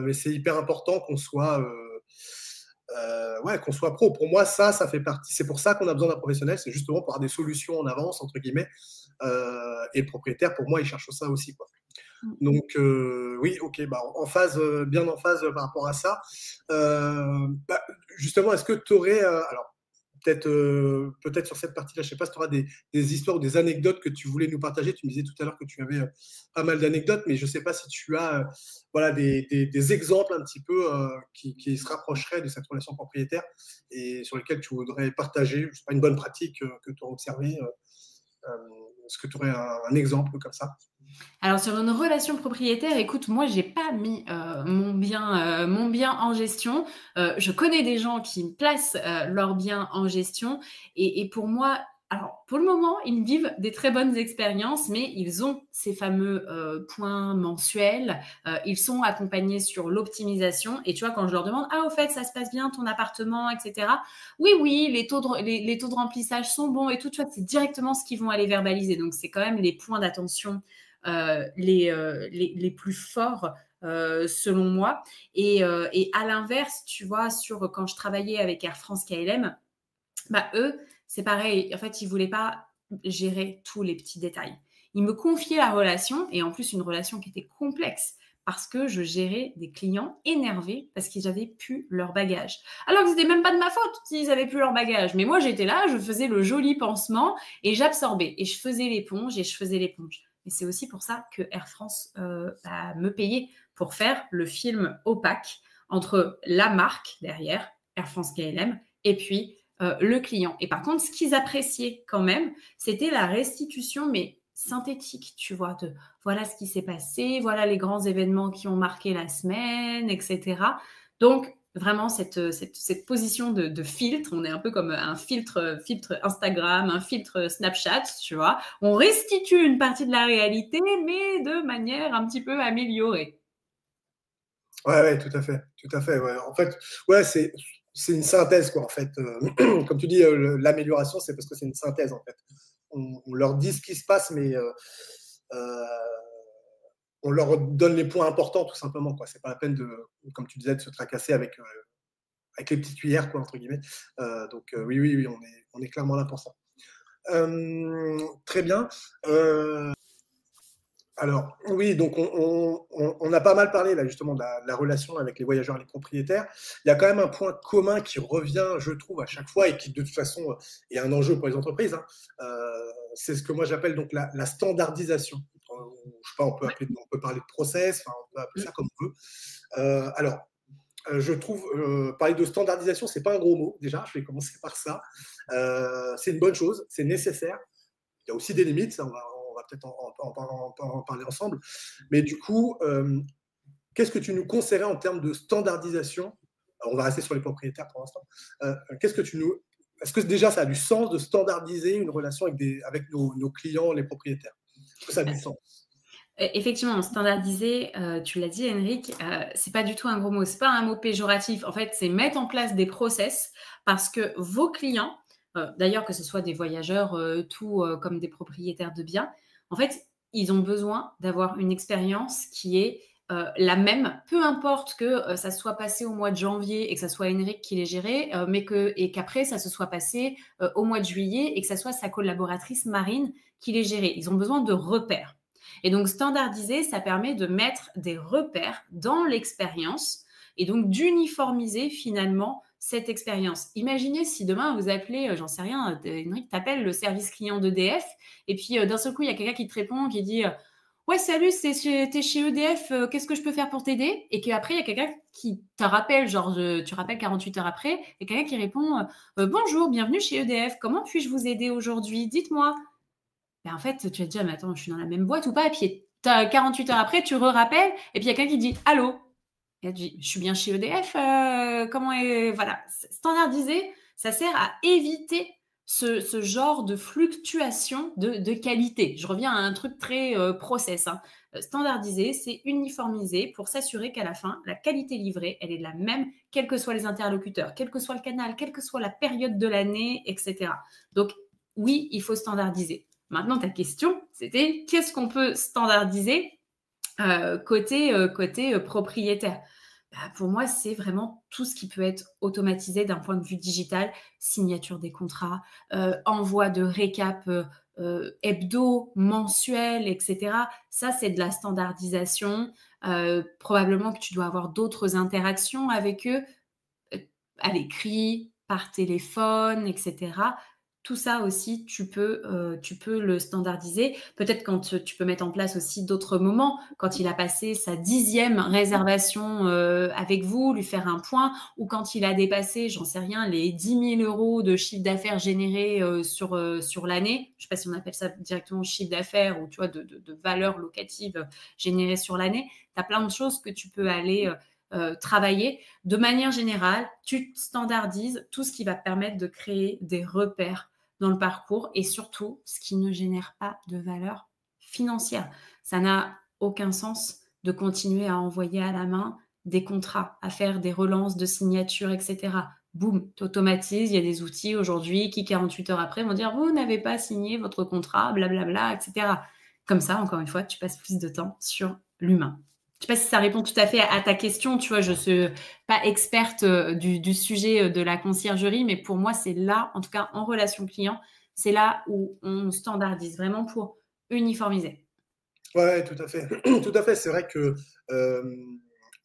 Mais c'est hyper important qu'on soit, qu'on soit pro. Pour moi, ça fait partie. C'est pour ça qu'on a besoin d'un professionnel. C'est justement pour avoir des solutions en avance, entre guillemets. Et le propriétaire, pour moi, il cherche ça aussi, quoi. Donc, oui, ok, bien en phase par rapport à ça. Justement, est-ce que tu aurais. Alors, peut-être sur cette partie-là, je ne sais pas si tu auras des histoires ou des anecdotes que tu voulais nous partager. Tu me disais tout à l'heure que tu avais pas mal d'anecdotes, mais je ne sais pas si tu as des exemples un petit peu qui se rapprocheraient de cette relation propriétaire et sur lesquels tu voudrais partager, je sais pas, une bonne pratique que tu as observée. Est-ce que tu aurais un exemple comme ça? Alors sur une relation propriétaire, écoute, moi j'ai pas mis mon bien en gestion. Je connais des gens qui placent leur bien en gestion et pour moi, alors pour le moment, ils vivent des très bonnes expériences, mais ils ont ces fameux points mensuels. Ils sont accompagnés sur l'optimisation et tu vois quand je leur demande ah au fait ça se passe bien ton appartement, etc. Oui, les taux de remplissage sont bons et tout, tu vois, c'est directement ce qu'ils vont aller verbaliser. Donc c'est quand même les points d'attention les plus forts selon moi. Et à l'inverse, tu vois, quand je travaillais avec Air France KLM, bah, eux, c'est pareil. En fait, ils ne voulaient pas gérer tous les petits détails. Ils me confiaient la relation, et en plus, une relation qui était complexe, parce que je gérais des clients énervés parce qu'ils n'avaient plus leur bagage. Alors que ce n'était même pas de ma faute s'ils n'avaient plus leur bagage. Mais moi, j'étais là, je faisais le joli pansement et j'absorbais. Et je faisais l'éponge et je faisais l'éponge. Et c'est aussi pour ça que Air France me payait pour faire le film opaque entre la marque derrière, Air France KLM, et puis le client. Et par contre, ce qu'ils appréciaient quand même, c'était la restitution, mais synthétique, tu vois, de voilà ce qui s'est passé, voilà les grands événements qui ont marqué la semaine, etc. Donc, vraiment, cette position de filtre, on est un peu comme un filtre Instagram, un filtre Snapchat, tu vois. On restitue une partie de la réalité, mais de manière un petit peu améliorée. Ouais, tout à fait, tout à fait. Ouais. En fait, ouais, c'est une synthèse, quoi. En fait, comme tu dis, l'amélioration, c'est parce que c'est une synthèse, en fait. On leur dit ce qui se passe, mais on leur donne les points importants, tout simplement, quoi. C'est pas la peine de, comme tu disais, de se tracasser avec les petites cuillères, quoi, entre guillemets. Donc oui, on est clairement là pour ça. Très bien. Alors, oui, donc on a pas mal parlé là justement de la relation avec les voyageurs et les propriétaires. Il y a quand même un point commun qui revient, je trouve, à chaque fois et qui de toute façon est un enjeu pour les entreprises. Hein. C'est ce que moi j'appelle donc la standardisation. Je sais pas, on peut parler de process, enfin, on peut appeler ça comme on veut. Alors, je trouve, parler de standardisation, c'est pas un gros mot déjà, je vais commencer par ça. C'est une bonne chose, c'est nécessaire. Il y a aussi des limites, ça, on va peut-être en parler ensemble. Mais du coup, qu'est-ce que tu nous conseillerais en termes de standardisation? Alors, on va rester sur les propriétaires pour l'instant. Est-ce que déjà ça a du sens de standardiser une relation avec nos clients, les propriétaires? Est-ce que ça a du sens? Effectivement, standardiser, tu l'as dit, Henrik, c'est pas du tout un gros mot. C'est pas un mot péjoratif. En fait, c'est mettre en place des process parce que vos clients, d'ailleurs que ce soit des voyageurs, comme des propriétaires de biens, en fait, ils ont besoin d'avoir une expérience qui est la même, peu importe que ça soit passé au mois de janvier et que ça soit Henrik qui l'ait géré, et qu'après ça se soit passé au mois de juillet et que ça soit sa collaboratrice Marine qui l'ait géré. Ils ont besoin de repères. Et donc, standardiser, ça permet de mettre des repères dans l'expérience et donc d'uniformiser finalement cette expérience. Imaginez si demain vous appelez, j'en sais rien, Henrik t'appelle le service client d'EDF et puis d'un seul coup, il y a quelqu'un qui te répond, qui dit ouais, salut, t'es chez EDF, qu'est-ce que je peux faire pour t'aider? Et qu'après, il y a quelqu'un qui te rappelle, genre, tu rappelles 48 heures après, et quelqu'un qui répond bonjour, bienvenue chez EDF, comment puis-je vous aider aujourd'hui? Dites-moi. Ben en fait, tu vas te dire, mais attends, je suis dans la même boîte ou pas? Et puis, 48 heures après, tu re-rappelles, et puis il y a quelqu'un qui dit allô. Et elle dit, je suis bien chez EDF, comment est. Voilà. Standardiser, ça sert à éviter ce genre de fluctuation de qualité. Je reviens à un truc très process. Hein. Standardiser, c'est uniformiser pour s'assurer qu'à la fin, la qualité livrée, elle est la même, quels que soient les interlocuteurs, quel que soit le canal, quelle que soit la période de l'année, etc. Donc, oui, il faut standardiser. Maintenant, ta question, c'était qu'est-ce qu'on peut standardiser côté propriétaire? Bah, pour moi, c'est vraiment tout ce qui peut être automatisé d'un point de vue digital, signature des contrats, envoi de récap hebdo, mensuel, etc. Ça, c'est de la standardisation. Probablement que tu dois avoir d'autres interactions avec eux, à l'écrit, par téléphone, etc. Tout ça aussi, tu peux le standardiser. Peut-être quand tu peux mettre en place aussi d'autres moments, quand il a passé sa 10e réservation avec vous, lui faire un point, ou quand il a dépassé, j'en sais rien, les 10 000 euros de chiffre d'affaires généré sur l'année. Je ne sais pas si on appelle ça directement chiffre d'affaires ou tu vois, de valeur locative générée sur l'année. Tu as plein de choses que tu peux aller travailler. De manière générale, tu standardises tout ce qui va permettre de créer des repères dans le parcours et surtout ce qui ne génère pas de valeur financière. Ça n'a aucun sens de continuer à envoyer à la main des contrats, à faire des relances de signatures, etc. Boum, tu automatises, il y a des outils aujourd'hui qui 48 heures après vont dire vous n'avez pas signé votre contrat, blablabla, etc. Comme ça, encore une fois, tu passes plus de temps sur l'humain. Je ne sais pas si ça répond tout à fait à ta question. Tu vois, je ne suis pas experte du sujet de la conciergerie, mais pour moi, c'est là, en tout cas en relation client, c'est là où on standardise vraiment pour uniformiser. Ouais, tout à fait. Tout à fait. C'est vrai que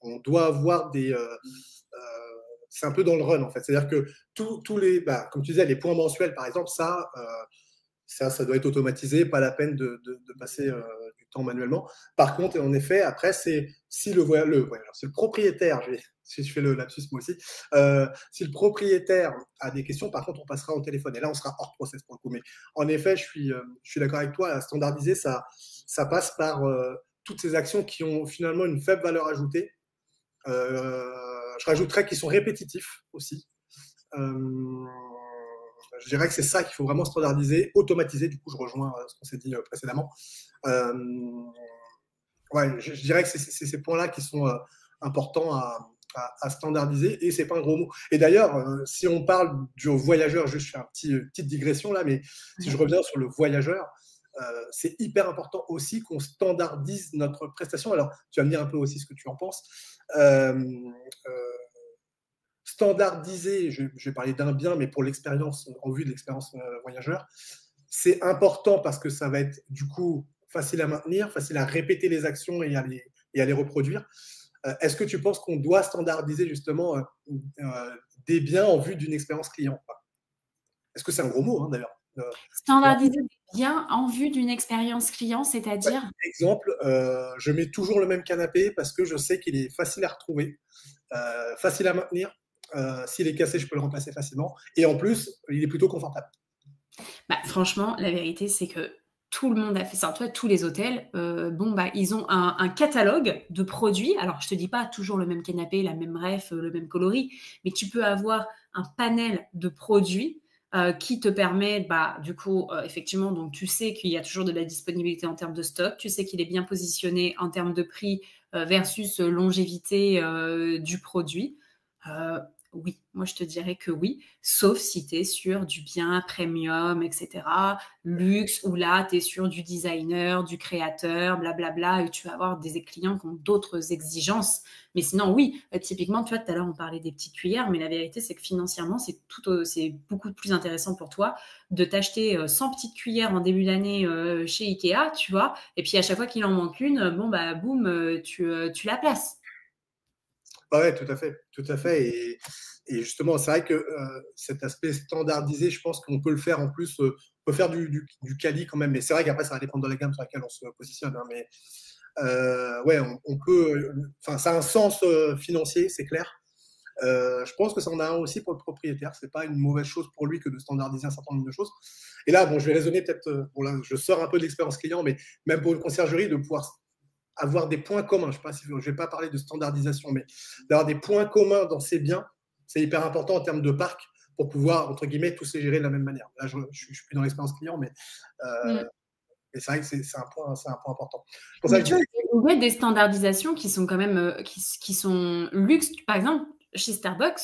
on doit avoir c'est un peu dans le run en fait. C'est-à-dire que tous les, comme tu disais, les points mensuels par exemple, ça doit être automatisé, pas la peine de passer du temps manuellement. Par contre, en effet, après, c'est si si le propriétaire, si je fais le lapsus moi aussi, si le propriétaire a des questions, par contre, on passera au téléphone. Et là, on sera hors process pour le coup. Mais en effet, je suis d'accord avec toi, à standardiser, ça passe par toutes ces actions qui ont finalement une faible valeur ajoutée. Je rajouterais qu'ils sont répétitifs aussi. Je dirais que c'est ça qu'il faut vraiment standardiser, automatiser. Du coup, je rejoins ce qu'on s'est dit précédemment. Ouais, je dirais que c'est ces points-là qui sont importants à standardiser et c'est pas un gros mot. Et d'ailleurs, si on parle du voyageur, juste je fais une petite digression là, mais si je reviens sur le voyageur, c'est hyper important aussi qu'on standardise notre prestation. Alors, tu vas me dire un peu aussi ce que tu en penses. Standardiser, je vais parler d'un bien, mais pour l'expérience, en vue de l'expérience voyageur, c'est important parce que ça va être du coup facile à maintenir, facile à répéter les actions et à les reproduire. Est-ce que tu penses qu'on doit standardiser justement des biens en vue d'une expérience client? Est-ce que c'est un gros mot d'ailleurs? Standardiser des biens en vue d'une expérience client, Ouais. c'est-à-dire? Exemple, je mets toujours le même canapé parce que je sais qu'il est facile à retrouver, facile à maintenir. S'il est cassé, je peux le remplacer facilement. Et en plus, il est plutôt confortable. Bah, franchement, la vérité, c'est que tout le monde a fait ça. Toi, tous les hôtels, ils ont un catalogue de produits. Alors, je te dis pas toujours le même canapé, la même ref, le même coloris, mais tu peux avoir un panel de produits qui te permet, du coup, effectivement, donc tu sais qu'il y a toujours de la disponibilité en termes de stock, tu sais qu'il est bien positionné en termes de prix versus longévité du produit. Euh, oui, moi je te dirais que oui, sauf si tu es sur du bien premium, etc., luxe, où là tu es sur du designer, du créateur, blablabla, et tu vas avoir des clients qui ont d'autres exigences. Mais sinon, oui, typiquement, tu vois, tout à l'heure on parlait des petites cuillères, mais la vérité c'est que financièrement, c'est beaucoup plus intéressant pour toi de t'acheter 100 petites cuillères en début d'année chez Ikea, tu vois, et puis à chaque fois qu'il en manque une, boum, tu la places. Ouais, tout à fait, tout à fait. Et justement, c'est vrai que cet aspect standardisé, je pense qu'on peut le faire en plus. On peut faire du quali quand même, mais c'est vrai qu'après, ça va dépendre de la gamme sur laquelle on se positionne. Mais ouais, on peut. Enfin, ça a un sens financier, c'est clair. Je pense que ça en a un aussi pour le propriétaire. C'est pas une mauvaise chose pour lui que de standardiser un certain nombre de choses. Et là, bon, je vais raisonner peut-être. Bon, là, je sors un peu de l'expérience client, mais même pour une conciergerie, de pouvoir avoir des points communs. Je ne vais pas parler de standardisation, mais d'avoir des points communs dans ces biens, c'est hyper important en termes de parc pour pouvoir, entre guillemets, tous les gérer de la même manière. Là, je ne suis plus dans l'expérience client, Mm. mais c'est vrai que c'est un point important. Pour ça, Mais je tu vois, disais, il y a des standardisations qui sont quand même qui sont luxe. Par exemple, chez Starbucks,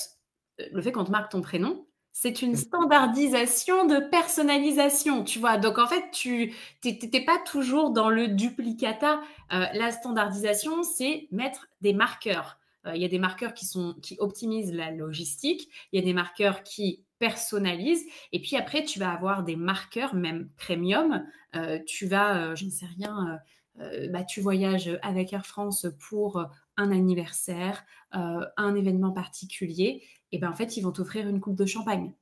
le fait qu'on te marque ton prénom, c'est une standardisation de personnalisation, tu vois. Donc en fait, tu n'es pas toujours dans le duplicata. La standardisation, c'est mettre des marqueurs. Il y a des marqueurs qui optimisent la logistique, il y a des marqueurs qui personnalisent, et puis après, tu vas avoir des marqueurs, même premium. J'en sais rien, tu voyages avec Air France pour un anniversaire, un événement particulier, et ben en fait, ils vont t'offrir une coupe de champagne.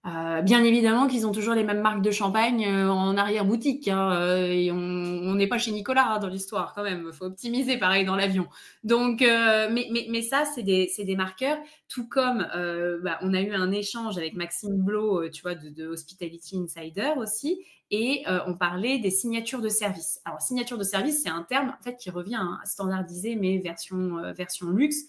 Bien évidemment qu'ils ont toujours les mêmes marques de champagne en arrière-boutique, hein, et on n'est pas chez Nicolas hein, dans l'histoire quand même. Il faut optimiser pareil dans l'avion. Donc, mais ça, c'est des marqueurs. Tout comme on a eu un échange avec Maxime Blo, tu vois, de Hospitality Insider aussi, et on parlait des signatures de service. Alors, signature de service, c'est un terme en fait qui revient à standardiser, mais version luxe.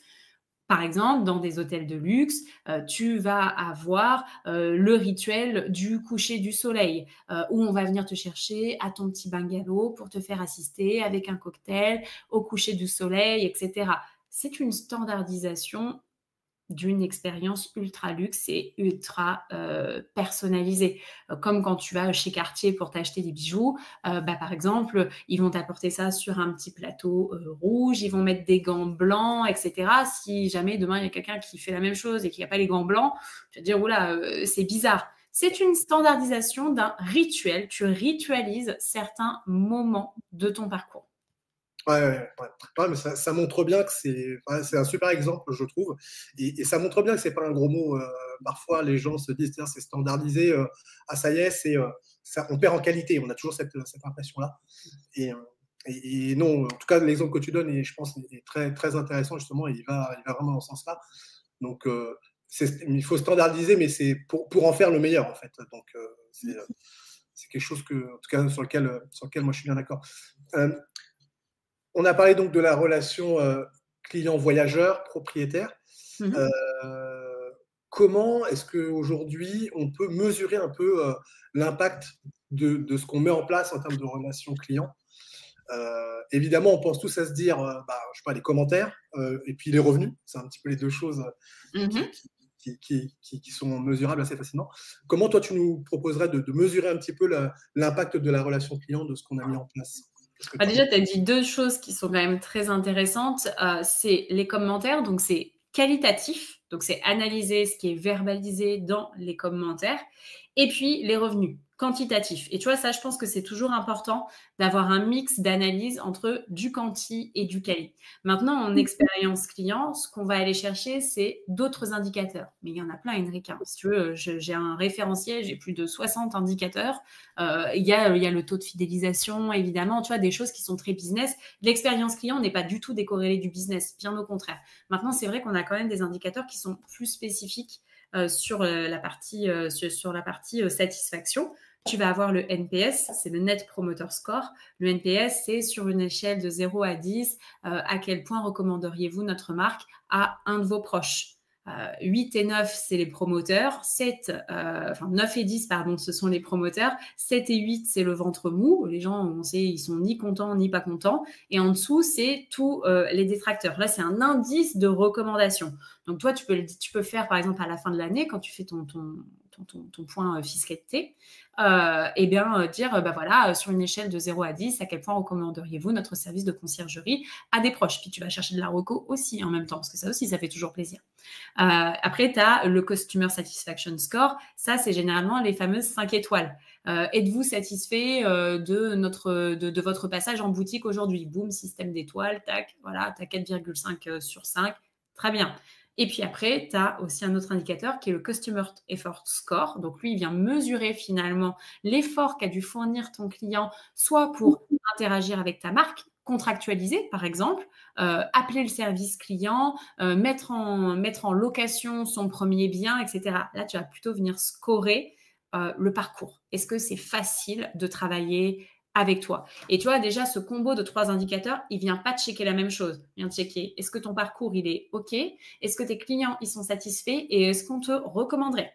Par exemple, dans des hôtels de luxe, tu vas avoir le rituel du coucher du soleil, où on va venir te chercher à ton petit bungalow pour te faire assister avec un cocktail au coucher du soleil, etc. C'est une standardisation d'une expérience ultra luxe et ultra personnalisée. Comme quand tu vas chez Cartier pour t'acheter des bijoux, par exemple, ils vont t'apporter ça sur un petit plateau rouge, ils vont mettre des gants blancs, etc. Si jamais demain il y a quelqu'un qui fait la même chose et qui n'a pas les gants blancs, tu vas te dire, oula, c'est bizarre. C'est une standardisation d'un rituel. Tu ritualises certains moments de ton parcours. Ouais, mais ça montre bien que c'est un super exemple, je trouve. Et ça montre bien que c'est pas un gros mot. Parfois, les gens se disent, tiens, c'est standardisé. Ah, ça y est, on perd en qualité. On a toujours cette impression-là. Et, et non, en tout cas, l'exemple que tu donnes, je pense, est très, très intéressant, justement. Et il va vraiment dans ce sens-là. Donc, il faut standardiser, mais c'est pour en faire le meilleur, en fait. Donc, c'est quelque chose en tout cas, sur lequel moi, je suis bien d'accord. On a parlé donc de la relation client-voyageur, propriétaire. Mhm. Comment est-ce qu'aujourd'hui, on peut mesurer un peu l'impact de ce qu'on met en place en termes de relation client? Évidemment, on pense tous à se dire, je sais pas, les commentaires et puis les revenus. C'est un petit peu les deux choses Mhm. qui sont mesurables assez facilement. Comment toi, tu nous proposerais de mesurer un petit peu l'impact de la relation client de ce qu'on a mis en place? Déjà, tu as dit deux choses qui sont quand même très intéressantes. C'est les commentaires, donc c'est qualitatif, donc c'est analyser ce qui est verbalisé dans les commentaires, et puis les revenus quantitatifs. Et tu vois, ça, je pense que c'est toujours important d'avoir un mix d'analyse entre du quanti et du quali. Maintenant, en expérience client, ce qu'on va aller chercher, c'est d'autres indicateurs. Mais il y en a plein, Henrik. Si tu veux, j'ai un référentiel, j'ai plus de 60 indicateurs. Il y a le taux de fidélisation, évidemment, tu vois, des choses qui sont très business. L'expérience client n'est pas du tout décorrélée du business, bien au contraire. Maintenant, c'est vrai qu'on a quand même des indicateurs qui sont plus spécifiques sur la partie satisfaction. Tu vas avoir le NPS, c'est le Net Promoter Score. Le NPS, c'est sur une échelle de 0 à 10, à quel point recommanderiez-vous notre marque à un de vos proches. 8 et 9, c'est les promoteurs. 9 et 10, pardon, ce sont les promoteurs. 7 et 8, c'est le ventre mou. Les gens, on sait, ils sont ni contents ni pas contents. Et en dessous, c'est tous les détracteurs. Là, c'est un indice de recommandation. Donc, toi, tu peux faire, par exemple, à la fin de l'année, quand tu fais ton point fiscalité, dire, voilà, sur une échelle de 0 à 10, à quel point recommanderiez-vous notre service de conciergerie à des proches? Puis tu vas chercher de la reco aussi en même temps, parce que ça aussi, ça fait toujours plaisir. Après, tu as le Customer Satisfaction Score. Ça, c'est généralement les fameuses 5 étoiles. Êtes-vous satisfait de votre passage en boutique aujourd'hui? Boum, système d'étoiles, tac, voilà, tu as 4,5 sur 5. Très bien. Et puis après, tu as aussi un autre indicateur qui est le Customer Effort Score. Donc lui, il vient mesurer finalement l'effort qu'a dû fournir ton client, soit pour interagir avec ta marque, contractualiser par exemple, appeler le service client, mettre en location son premier bien, etc. Là, tu vas plutôt venir scorer le parcours. Est-ce que c'est facile de travailler avec toi? Et tu vois, déjà, ce combo de 3 indicateurs, il ne vient pas checker la même chose. Il vient checker, est-ce que ton parcours, il est OK? Est-ce que tes clients, ils sont satisfaits? Et est-ce qu'on te recommanderait?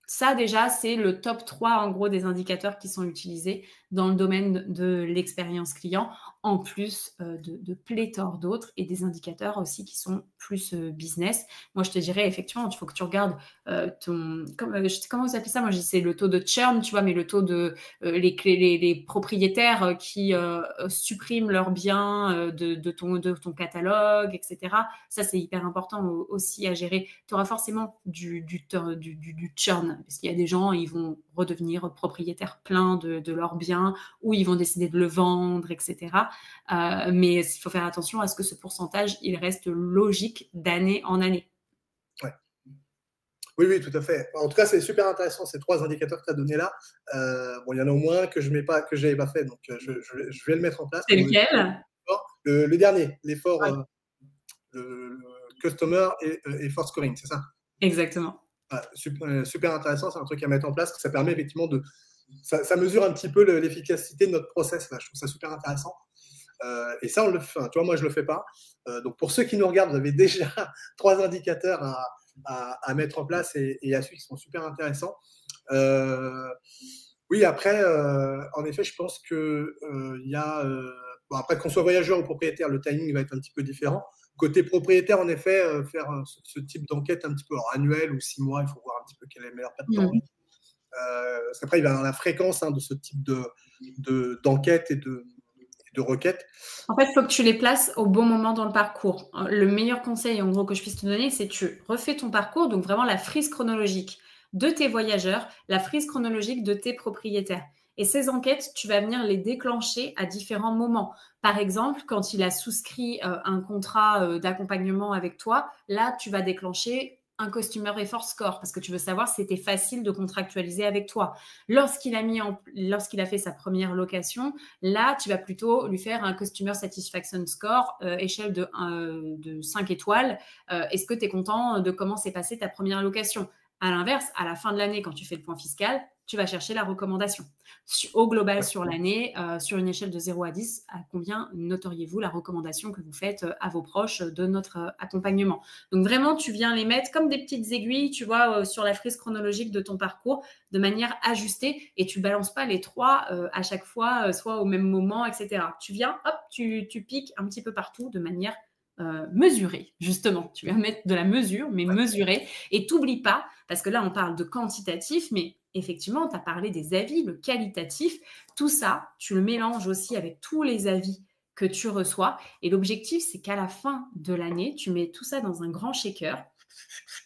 Ça, déjà, c'est le top 3, en gros, des indicateurs qui sont utilisés dans le domaine de l'expérience client, en plus de pléthore d'autres et des indicateurs aussi qui sont plus business. Moi, je te dirais, effectivement, il faut que tu regardes comment vous appelez ça? Moi, je dis c'est le taux de churn, tu vois, mais le taux de les propriétaires qui suppriment leurs biens de ton catalogue, etc. Ça, c'est hyper important aussi à gérer. Tu auras forcément du churn, parce qu'il y a des gens, ils vont redevenir propriétaires pleins de leurs biens, ou ils vont décider de le vendre, etc. Mais il faut faire attention à ce que ce pourcentage, il reste logique d'année en année. Ouais. Oui, tout à fait. En tout cas, c'est super intéressant ces 3 indicateurs que tu as donnés là. Il y en a au moins que je n'avais pas fait, donc je vais le mettre en place. C'est lequel? Le dernier, l'effort, le Customer Effort Scoring, c'est ça? Exactement. Super intéressant, c'est un truc à mettre en place. Ça permet effectivement ça mesure un petit peu l'efficacité de notre process. Là. Je trouve ça super intéressant. Et ça, on le fait. Tu vois, moi, je le fais pas. Donc, pour ceux qui nous regardent, vous avez déjà 3 indicateurs à mettre en place et à suivre qui sont super intéressants. Oui, après, en effet, je pense que il y a. Après, qu'on soit voyageur ou propriétaire, le timing va être un petit peu différent. Côté propriétaire, en effet, faire ce type d'enquête un petit peu annuelle ou 6 mois, il faut voir un petit peu quel est le meilleur pas de temps. Parce qu'après, il va y avoir la fréquence de ce type d'enquête et de requête. En fait, il faut que tu les places au bon moment dans le parcours. Le meilleur conseil, en gros, que je puisse te donner, c'est que tu refais ton parcours, donc vraiment la frise chronologique de tes voyageurs, la frise chronologique de tes propriétaires. Et ces enquêtes, tu vas venir les déclencher à différents moments. Par exemple, quand il a souscrit un contrat d'accompagnement avec toi, là, tu vas déclencher un Customer Effort Score parce que tu veux savoir si c'était facile de contractualiser avec toi. Lorsqu'il a fait sa première location, là, tu vas plutôt lui faire un Customer Satisfaction Score, échelle de 5 étoiles. Est-ce que tu es content de comment s'est passée ta première location? À l'inverse, à la fin de l'année, quand tu fais le point fiscal, tu vas chercher la recommandation. Au global, sur l'année, sur une échelle de 0 à 10, à combien noteriez-vous la recommandation que vous faites à vos proches de notre accompagnement? Donc vraiment, tu viens les mettre comme des petites aiguilles, tu vois, sur la frise chronologique de ton parcours, de manière ajustée, et tu balances pas les 3 à chaque fois, soit au même moment, etc. Tu viens, hop, tu piques un petit peu partout de manière mesurée, justement. Tu viens mettre de la mesure, mais mesurée. Et t'oublie pas, parce que là, on parle de quantitatif, mais effectivement, tu as parlé des avis, le qualitatif. Tout ça, tu le mélanges aussi avec tous les avis que tu reçois. Et l'objectif, c'est qu'à la fin de l'année, tu mets tout ça dans un grand shaker.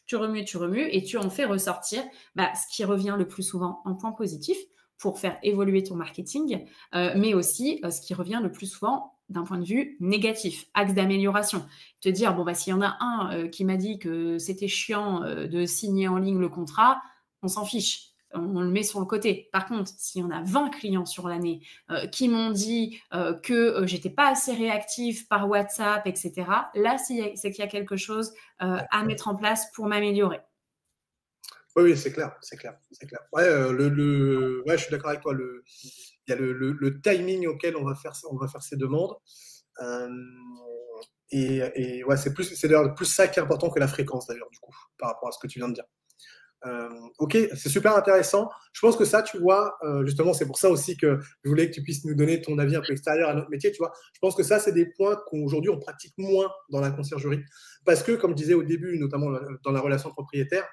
Tu remues, et tu en fais ressortir ce qui revient le plus souvent en point positif pour faire évoluer ton marketing, mais aussi ce qui revient le plus souvent d'un point de vue négatif, axe d'amélioration. Te dire, s'il y en a un qui m'a dit que c'était chiant de signer en ligne le contrat, on s'en fiche. On le met sur le côté. Par contre, s'il y en a 20 clients sur l'année qui m'ont dit que j'étais pas assez réactive par WhatsApp, etc., là, c'est qu'il y a quelque chose à mettre en place pour m'améliorer. Oui, c'est clair. Ouais, ouais, je suis d'accord avec toi. Il y a le timing auquel on va faire ces demandes. Et ouais, c'est d'ailleurs plus ça qui est important que la fréquence, d'ailleurs, du coup, par rapport à ce que tu viens de dire. Ok, c'est super intéressant. Je pense que ça, tu vois, justement, c'est pour ça aussi que je voulais que tu puisses nous donner ton avis un peu extérieur à notre métier, tu vois. Je pense que ça, c'est des points qu'aujourd'hui, on pratique moins dans la conciergerie. Parce que, comme je disais au début, notamment dans la relation propriétaire,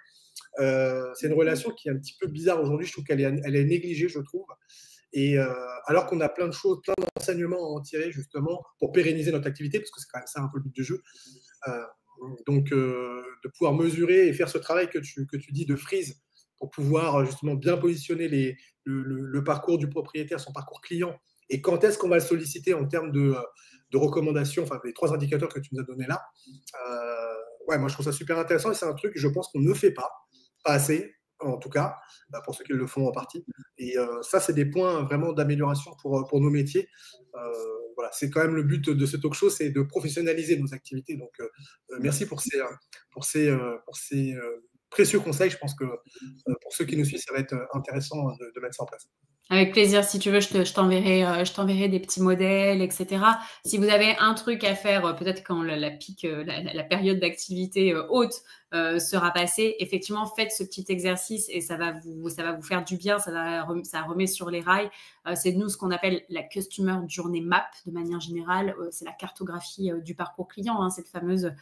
c'est une relation qui est un petit peu bizarre aujourd'hui. Je trouve qu'elle est négligée, je trouve. Et alors qu'on a plein de choses, plein d'enseignements à en tirer, justement, pour pérenniser notre activité, parce que c'est quand même ça un peu le but du jeu. Donc, de pouvoir mesurer et faire ce travail que tu dis de frise pour pouvoir justement bien positionner le parcours du propriétaire, son parcours client, et quand est-ce qu'on va le solliciter en termes de recommandations, enfin les 3 indicateurs que tu nous as donnés là. Ouais, moi je trouve ça super intéressant et c'est un truc que je pense qu'on ne fait pas assez, en tout cas, pour ceux qui le font en partie. Et ça, c'est des points vraiment d'amélioration pour nos métiers. Voilà, c'est quand même le but de ce talk show, c'est de professionnaliser nos activités. Donc, merci pour ces précieux conseils. Je pense que pour ceux qui nous suivent, ça va être intéressant de mettre ça en place. Avec plaisir, si tu veux, je t'enverrai des petits modèles, etc. Si vous avez un truc à faire, peut-être quand la période d'activité haute sera passée, effectivement, faites ce petit exercice et ça va vous faire du bien, ça remet sur les rails. C'est nous ce qu'on appelle la Customer Journey Map de manière générale. C'est la cartographie du parcours client, cette fameuse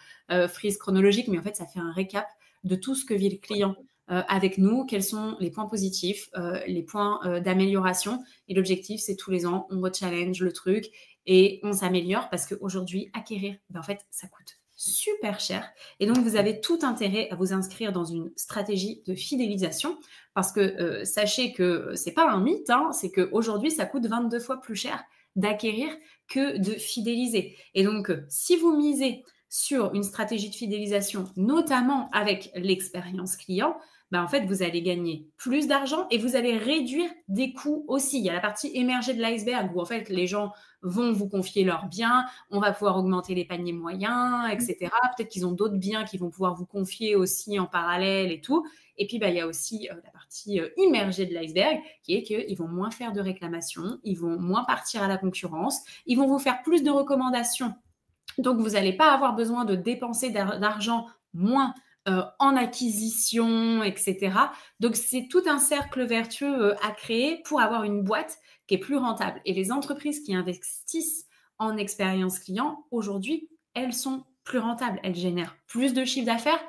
frise chronologique, mais en fait, ça fait un récap de tout ce que vit le client avec nous, quels sont les points positifs, les points d'amélioration. Et l'objectif, c'est tous les ans, on re-challenge le truc et on s'améliore parce qu'aujourd'hui, acquérir, en fait, ça coûte super cher. Et donc, vous avez tout intérêt à vous inscrire dans une stratégie de fidélisation parce que sachez que c'est pas un mythe, c'est qu'aujourd'hui, ça coûte 22 fois plus cher d'acquérir que de fidéliser. Et donc, si vous misez sur une stratégie de fidélisation, notamment avec l'expérience client, en fait, vous allez gagner plus d'argent et vous allez réduire des coûts aussi. Il y a la partie émergée de l'iceberg où en fait, les gens vont vous confier leurs biens, on va pouvoir augmenter les paniers moyens, etc. Peut-être qu'ils ont d'autres biens qui vont pouvoir vous confier aussi en parallèle et tout. Et puis, il y a aussi la partie immergée de l'iceberg qui est qu'ils vont moins faire de réclamations, ils vont moins partir à la concurrence, ils vont vous faire plus de recommandations. Donc, vous n'allez pas avoir besoin de dépenser d'argent moins en acquisition, etc. Donc, c'est tout un cercle vertueux à créer pour avoir une boîte qui est plus rentable. Et les entreprises qui investissent en expérience client, aujourd'hui, elles sont plus rentable. Elles génèrent plus de chiffre d'affaires,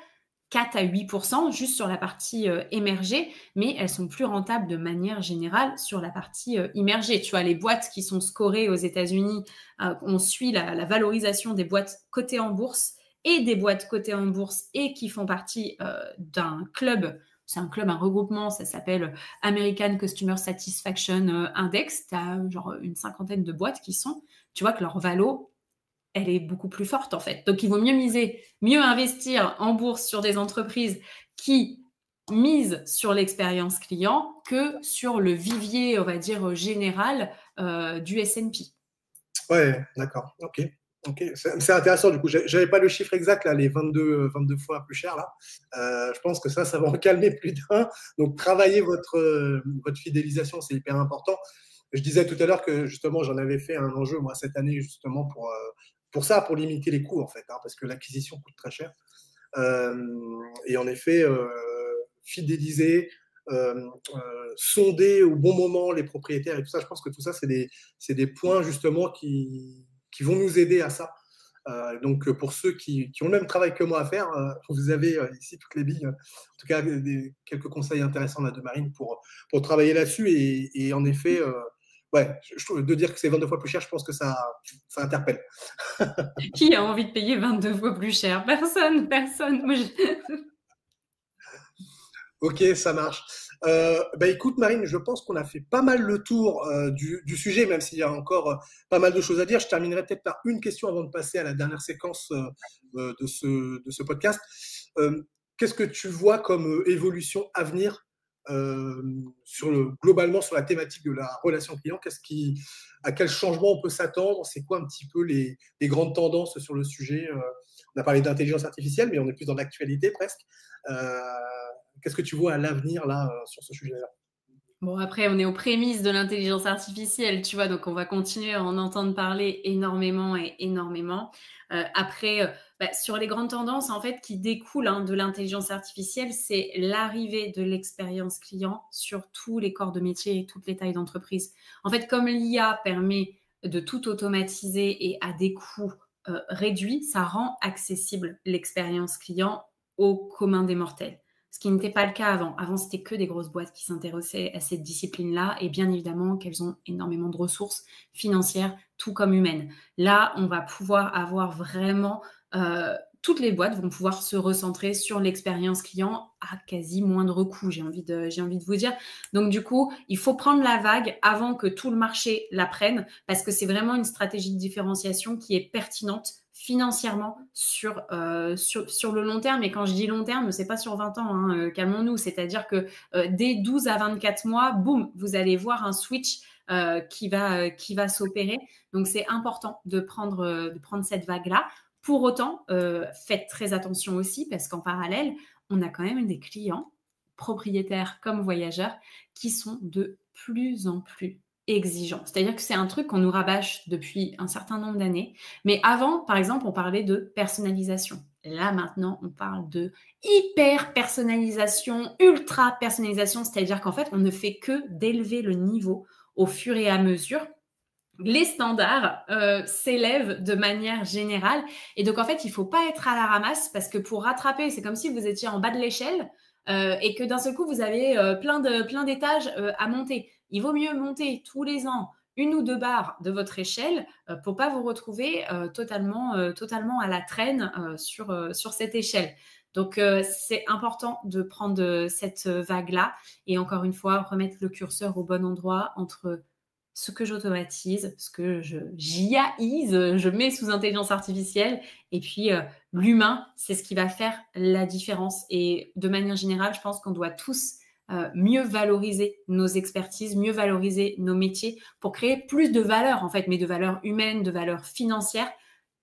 4 à 8% juste sur la partie émergée, mais elles sont plus rentables de manière générale sur la partie immergée. Tu vois, les boîtes qui sont scorées aux États-Unis, on suit la valorisation des boîtes cotées en bourse et des boîtes cotées en bourse et qui font partie d'un club. C'est un club, un regroupement, ça s'appelle American Customer Satisfaction Index. Tu as genre une cinquantaine de boîtes qui sont, tu vois que leur valo, elle est beaucoup plus forte en fait. Donc, il vaut mieux miser, mieux investir en bourse sur des entreprises qui misent sur l'expérience client que sur le vivier, on va dire, général du S&P. Ouais, d'accord. Ok. C'est intéressant du coup. J'avais pas le chiffre exact là, les 22 fois plus cher là. Je pense que ça va en calmer plus d'un. Donc travailler votre fidélisation, c'est hyper important. Je disais tout à l'heure que justement j'en avais fait un enjeu moi cette année justement pour ça, pour limiter les coûts en fait, hein, parce que l'acquisition coûte très cher. Et en effet, fidéliser, sonder au bon moment les propriétaires et tout ça, je pense que tout ça, c'est des points justement qui vont nous aider à ça. Donc, pour ceux qui ont le même travail que moi à faire, vous avez ici toutes les billes. En tout cas, quelques conseils intéressants là, de Marine pour travailler là-dessus. Et en effet, ouais, de dire que c'est 22 fois plus cher, je pense que ça interpelle. Qui a envie de payer 22 fois plus cher? Personne, personne. Moi, Ok, ça marche. Bah écoute, Marine, je pense qu'on a fait pas mal le tour du sujet, même s'il y a encore pas mal de choses à dire. Je terminerai peut-être par une question avant de passer à la dernière séquence de ce podcast. Qu'est-ce que tu vois comme évolution à venir globalement sur la thématique de la relation client? À quel changement on peut s'attendre? C'est quoi un petit peu les grandes tendances sur le sujet? On a parlé d'intelligence artificielle, mais on est plus dans l'actualité presque. Qu'est-ce que tu vois à l'avenir là sur ce sujet-là? Bon, après, on est aux prémices de l'intelligence artificielle, tu vois, donc on va continuer à en entendre parler énormément et énormément. Après, sur les grandes tendances, en fait, qui découlent de l'intelligence artificielle, c'est l'arrivée de l'expérience client sur tous les corps de métier et toutes les tailles d'entreprise. En fait, comme l'IA permet de tout automatiser et à des coûts réduits, ça rend accessible l'expérience client au commun des mortels. Ce qui n'était pas le cas avant. Avant, c'était que des grosses boîtes qui s'intéressaient à cette discipline-là et bien évidemment qu'elles ont énormément de ressources financières, tout comme humaines. Là, on va pouvoir avoir vraiment... toutes les boîtes vont pouvoir se recentrer sur l'expérience client à quasi moindre coût, j'ai envie de vous dire. Donc du coup, il faut prendre la vague avant que tout le marché la prenne parce que c'est vraiment une stratégie de différenciation qui est pertinente financièrement sur le long terme. Et quand je dis long terme, c'est pas sur 20 ans, calmons-nous. C'est-à-dire que dès 12 à 24 mois, boum, vous allez voir un switch qui va s'opérer. Donc, c'est important de prendre cette vague-là. Pour autant, faites très attention aussi parce qu'en parallèle, on a quand même des clients, propriétaires comme voyageurs, qui sont de plus en plus exigeant. C'est-à-dire que c'est un truc qu'on nous rabâche depuis un certain nombre d'années. Mais avant, par exemple, on parlait de personnalisation. Là, maintenant, on parle de hyper personnalisation, ultra personnalisation. C'est-à-dire qu'en fait, on ne fait que d'élever le niveau au fur et à mesure. Les standards s'élèvent de manière générale. Et donc, en fait, il ne faut pas être à la ramasse parce que pour rattraper, c'est comme si vous étiez en bas de l'échelle et que d'un seul coup, vous avez plein d'étages à monter. Il vaut mieux monter tous les ans une ou deux barres de votre échelle pour pas vous retrouver totalement à la traîne sur cette échelle. Donc, c'est important de prendre cette vague-là et encore une fois, remettre le curseur au bon endroit entre ce que j'automatise, ce que j'IAise, je mets sous intelligence artificielle et puis l'humain, c'est ce qui va faire la différence. Et de manière générale, je pense qu'on doit tous mieux valoriser nos expertises, mieux valoriser nos métiers pour créer plus de valeur en fait, mais de valeur humaine, de valeur financière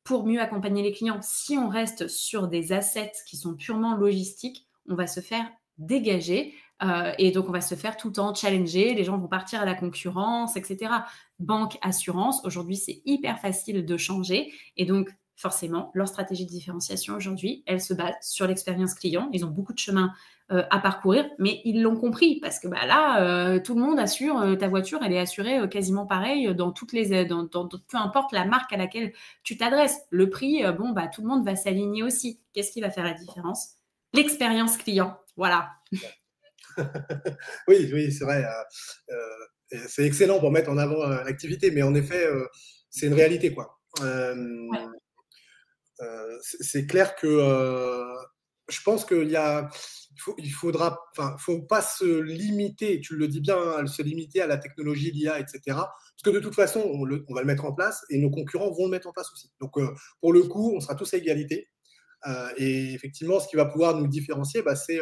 pour mieux accompagner les clients. Si on reste sur des assets qui sont purement logistiques, on va se faire dégager et donc on va se faire tout le temps challenger, les gens vont partir à la concurrence, etc. Banque, assurance, aujourd'hui c'est hyper facile de changer et donc forcément, leur stratégie de différenciation aujourd'hui, elle se base sur l'expérience client. Ils ont beaucoup de chemin à parcourir, mais ils l'ont compris parce que là, tout le monde assure, ta voiture, elle est assurée quasiment pareil dans toutes les, peu importe la marque à laquelle tu t'adresses. Le prix, tout le monde va s'aligner aussi. Qu'est-ce qui va faire la différence? L'expérience client, voilà. Oui, c'est vrai. C'est excellent pour mettre en avant l'activité, mais en effet, c'est une réalité, quoi. Ouais. C'est clair que je pense il faudra, enfin, faut pas se limiter, tu le dis bien, hein, se limiter à la technologie, l'IA, etc. Parce que de toute façon, on va le mettre en place et nos concurrents vont le mettre en place aussi. Donc, pour le coup, on sera tous à égalité. Et effectivement, ce qui va pouvoir nous différencier, c'est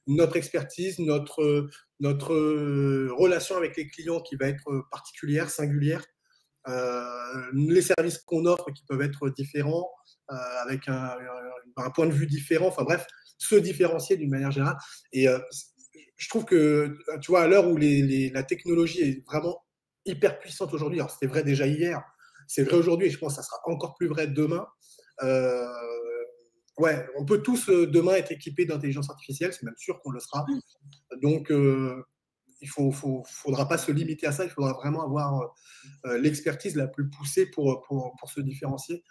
notre expertise, notre relation avec les clients qui va être particulière, singulière, les services qu'on offre qui peuvent être différents, avec un point de vue différent, enfin bref, se différencier d'une manière générale. Et je trouve que, tu vois, à l'heure où la technologie est vraiment hyper puissante aujourd'hui, alors c'était vrai déjà hier, c'est vrai aujourd'hui et je pense que ça sera encore plus vrai demain. Ouais, on peut tous demain être équipés d'intelligence artificielle, c'est même sûr qu'on le sera. Donc, il faudra pas se limiter à ça, il faudra vraiment avoir l'expertise la plus poussée pour se différencier.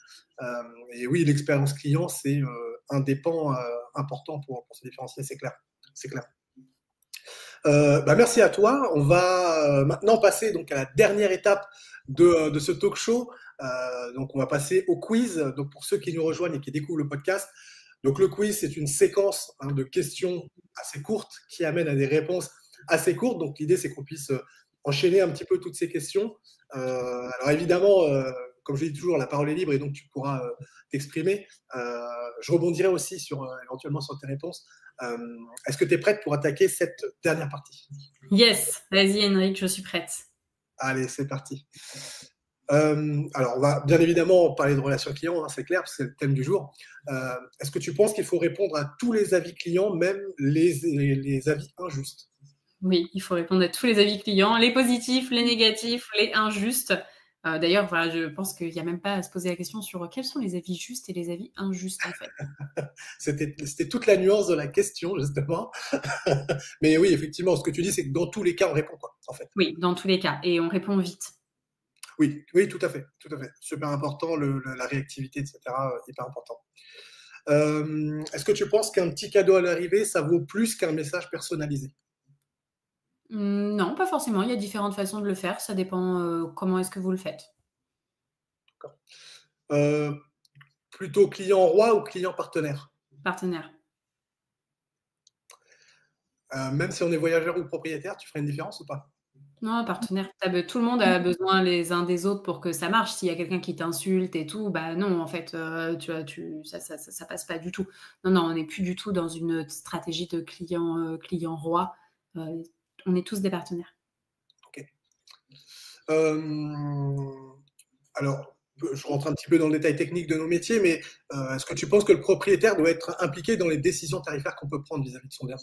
Et oui, l'expérience client, c'est un des pans importants pour se différencier, c'est clair. C'est clair. Merci à toi. On va maintenant passer donc à la dernière étape de ce talk show. Donc, on va passer au quiz. Donc, pour ceux qui nous rejoignent et qui découvrent le podcast, donc le quiz, c'est une séquence de questions assez courtes qui amènent à des réponses assez courtes. Donc, l'idée, c'est qu'on puisse enchaîner un petit peu toutes ces questions. Alors, évidemment, comme je dis toujours, la parole est libre et donc tu pourras t'exprimer. Je rebondirai aussi éventuellement sur tes réponses. Est-ce que tu es prête pour attaquer cette dernière partie? Yes, vas-y Henrik, je suis prête. Allez, c'est parti. Alors, on va bien évidemment parler de relations clients, hein, c'est clair, c'est le thème du jour. Est-ce que tu penses qu'il faut répondre à tous les avis clients, même les avis injustes? Oui, il faut répondre à tous les avis clients, les positifs, les négatifs, les injustes. D'ailleurs, voilà, je pense qu'il n'y a même pas à se poser la question sur quels sont les avis justes et les avis injustes, en fait. C'était toute la nuance de la question, justement. Mais oui, effectivement, ce que tu dis, c'est que dans tous les cas, on répond, quoi, en fait. Oui, dans tous les cas. Et on répond vite. Oui, oui, tout à fait, tout à fait. Super important, la réactivité, etc., hyper important. Est-ce que tu penses qu'un petit cadeau à l'arrivée, ça vaut plus qu'un message personnalisé? Non, pas forcément. Il y a différentes façons de le faire. Ça dépend comment est-ce que vous le faites. Plutôt client roi ou client partenaire? Partenaire. Même si on est voyageur ou propriétaire, tu ferais une différence ou pas? Non, partenaire. Tout le monde a besoin les uns des autres pour que ça marche. S'il y a quelqu'un qui t'insulte et tout, non, en fait, ça passe pas du tout. Non, on n'est plus du tout dans une stratégie de client roi. On est tous des partenaires. Ok. Alors, je rentre un petit peu dans le détail technique de nos métiers, mais est-ce que tu penses que le propriétaire doit être impliqué dans les décisions tarifaires qu'on peut prendre vis-à-vis de son bien?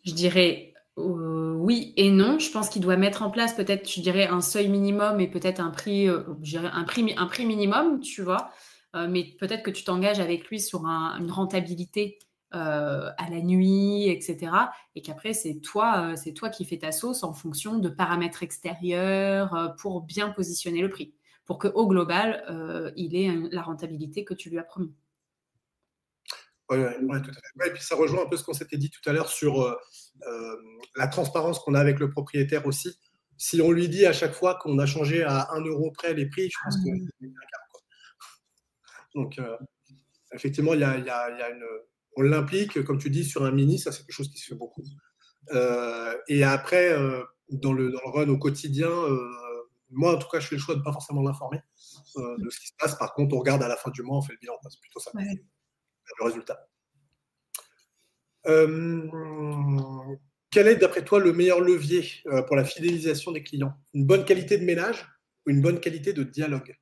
Je dirais oui et non. Je pense qu'il doit mettre en place peut-être, je dirais, un seuil minimum et peut-être un prix, je dirais un prix minimum, tu vois. Mais peut-être que tu t'engages avec lui sur une rentabilité à la nuit, etc. Et qu'après, c'est toi qui fais ta sauce en fonction de paramètres extérieurs pour bien positionner le prix, pour qu'au global, il ait la rentabilité que tu lui as promis. Oui, tout à fait. Ouais, et puis ça rejoint un peu ce qu'on s'était dit tout à l'heure sur la transparence qu'on a avec le propriétaire aussi. Si on lui dit à chaque fois qu'on a changé à 1 euro près les prix, je pense que c'est un quart, quoi. Donc, effectivement, on l'implique, comme tu dis, sur un mini, ça c'est quelque chose qui se fait beaucoup. Et après, dans le run au quotidien, moi en tout cas, je fais le choix de ne pas forcément l'informer de ce qui se passe. Par contre, on regarde à la fin du mois, on fait le bilan. C'est plutôt ça, Ouais. le résultat. Quel est, d'après toi, le meilleur levier pour la fidélisation des clients? Une bonne qualité de ménage ou une bonne qualité de dialogue?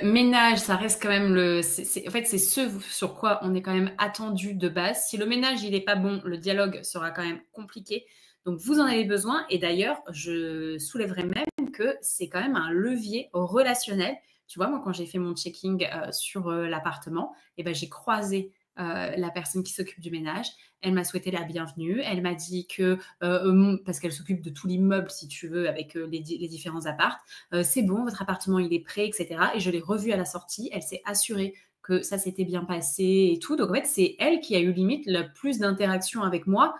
Ménage, ça reste quand même en fait, c'est ce sur quoi on est quand même attendu de base. Si le ménage, il n'est pas bon, le dialogue sera quand même compliqué. Donc, vous en avez besoin. Et d'ailleurs, je soulèverais même que c'est quand même un levier relationnel. Tu vois, moi, quand j'ai fait mon checking sur l'appartement, eh ben, j'ai croisé la personne qui s'occupe du ménage. Elle m'a souhaité la bienvenue. Elle m'a dit que, parce qu'elle s'occupe de tout l'immeuble, si tu veux, avec les différents apparts, c'est bon, votre appartement, il est prêt, etc. Et je l'ai revue à la sortie. Elle s'est assurée que ça s'était bien passé et tout. Donc, en fait, c'est elle qui a eu limite le plus d'interaction avec moi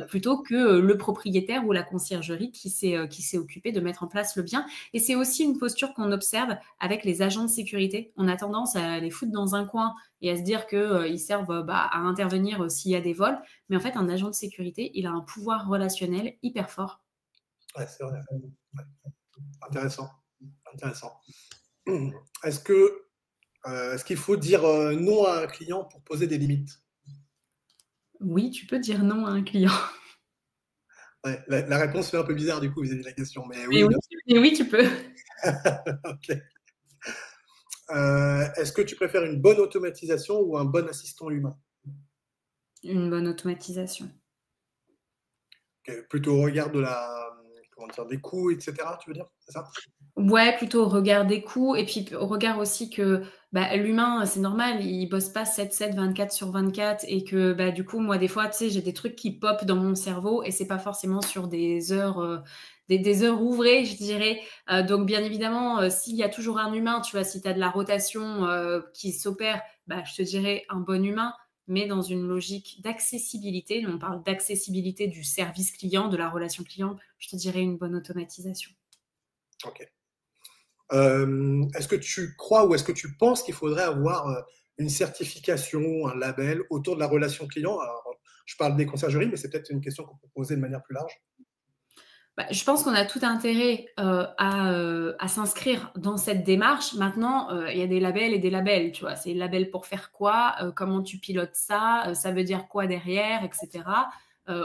plutôt que le propriétaire ou la conciergerie qui s'est occupé de mettre en place le bien. Et c'est aussi une posture qu'on observe avec les agents de sécurité. On a tendance à les foutre dans un coin et à se dire qu'ils servent à intervenir s'il y a des vols. Mais en fait, un agent de sécurité, il a un pouvoir relationnel hyper fort. Ouais, c'est vrai. Ouais. Intéressant. Intéressant. Est-ce qu'il faut dire non à un client pour poser des limites? Oui, tu peux dire non à un client. Ouais, la réponse fait un peu bizarre du coup vis-à-vis de la question, mais Mais oui, oui, bien sûr. mais oui, tu peux. Ok. Est-ce que tu préfères une bonne automatisation ou un bon assistant humain? Une bonne automatisation. Ok, plutôt au regard de comment dire, des coûts, etc., tu veux dire? C'est ça? Ouais, plutôt au regard des coûts et puis au regard aussi que l'humain, c'est normal, il bosse pas 7/7, 24/24 et que du coup, moi, des fois, tu sais, j'ai des trucs qui popent dans mon cerveau et c'est pas forcément sur des heures, des heures ouvrées, je dirais. Donc, bien évidemment, s'il y a toujours un humain, tu vois, si tu as de la rotation qui s'opère, je te dirais un bon humain, mais dans une logique d'accessibilité. On parle d'accessibilité du service client, de la relation client, je te dirais une bonne automatisation. Ok. Est-ce que tu crois ou est-ce que tu penses qu'il faudrait avoir une certification, un label autour de la relation client? Alors, je parle des conciergeries, mais c'est peut-être une question qu'on peut poser de manière plus large. Je pense qu'on a tout intérêt à s'inscrire dans cette démarche. Maintenant, il y a des labels et des labels, tu vois. C'est label pour faire quoi? Comment tu pilotes ça? Ça veut dire quoi derrière, etc.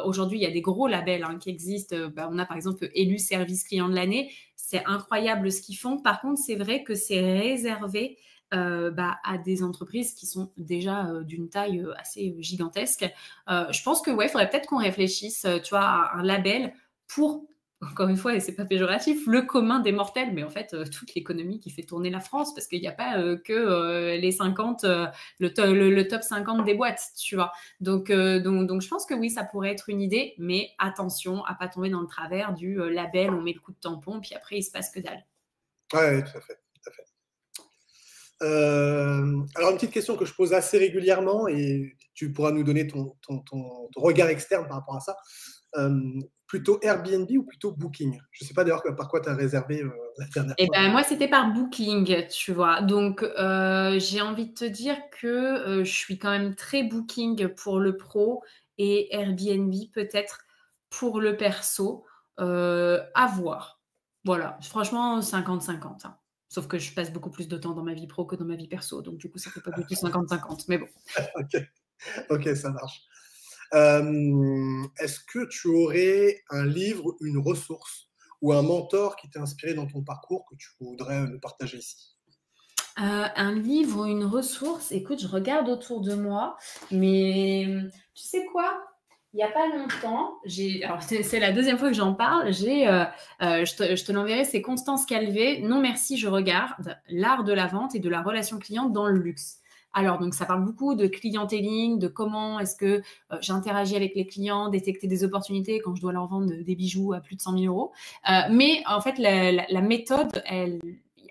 Aujourd'hui, il y a des gros labels qui existent. On a par exemple élu service client de l'année. C'est incroyable ce qu'ils font. Par contre, c'est vrai que c'est réservé à des entreprises qui sont déjà d'une taille assez gigantesque. Je pense que ouais, il faudrait peut-être qu'on réfléchisse, tu vois, à un label pour, encore une fois, et c'est pas péjoratif, le commun des mortels, mais en fait, toute l'économie qui fait tourner la France, parce qu'il n'y a pas que les 50, le top 50 des boîtes, tu vois. Donc, je pense que oui, ça pourrait être une idée, mais attention à pas tomber dans le travers du label, on met le coup de tampon, puis après, il se passe que dalle. Ouais, tout à fait, tout à fait. Alors une petite question que je pose assez régulièrement et tu pourras nous donner ton regard externe par rapport à ça. Plutôt Airbnb ou plutôt Booking? Je ne sais pas d'ailleurs par quoi tu as réservé la dernière Et fois. moi, c'était par Booking, tu vois. Donc, j'ai envie de te dire que je suis quand même très Booking pour le pro et Airbnb peut-être pour le perso. À voir. Voilà, franchement, 50-50, hein. Sauf que je passe beaucoup plus de temps dans ma vie pro que dans ma vie perso. Donc, du coup, ça fait pas du tout 50-50. Mais bon. Ok, ok, ça marche. Est-ce que tu aurais un livre, une ressource ou un mentor qui t'a inspiré dans ton parcours que tu voudrais nous partager ici? Un livre ou une ressource, écoute, je regarde autour de moi, mais tu sais quoi? Il y a pas longtemps, alors c'est la deuxième fois que j'en parle, je te l'enverrai, c'est Constance Calvé, Non merci, je regarde, l'art de la vente et de la relation client dans le luxe. Alors, donc, ça parle beaucoup de clienteling, de comment est-ce que j'interagis avec les clients, détecter des opportunités quand je dois leur vendre des bijoux à plus de 100 000 euros. Mais en fait, la méthode, elle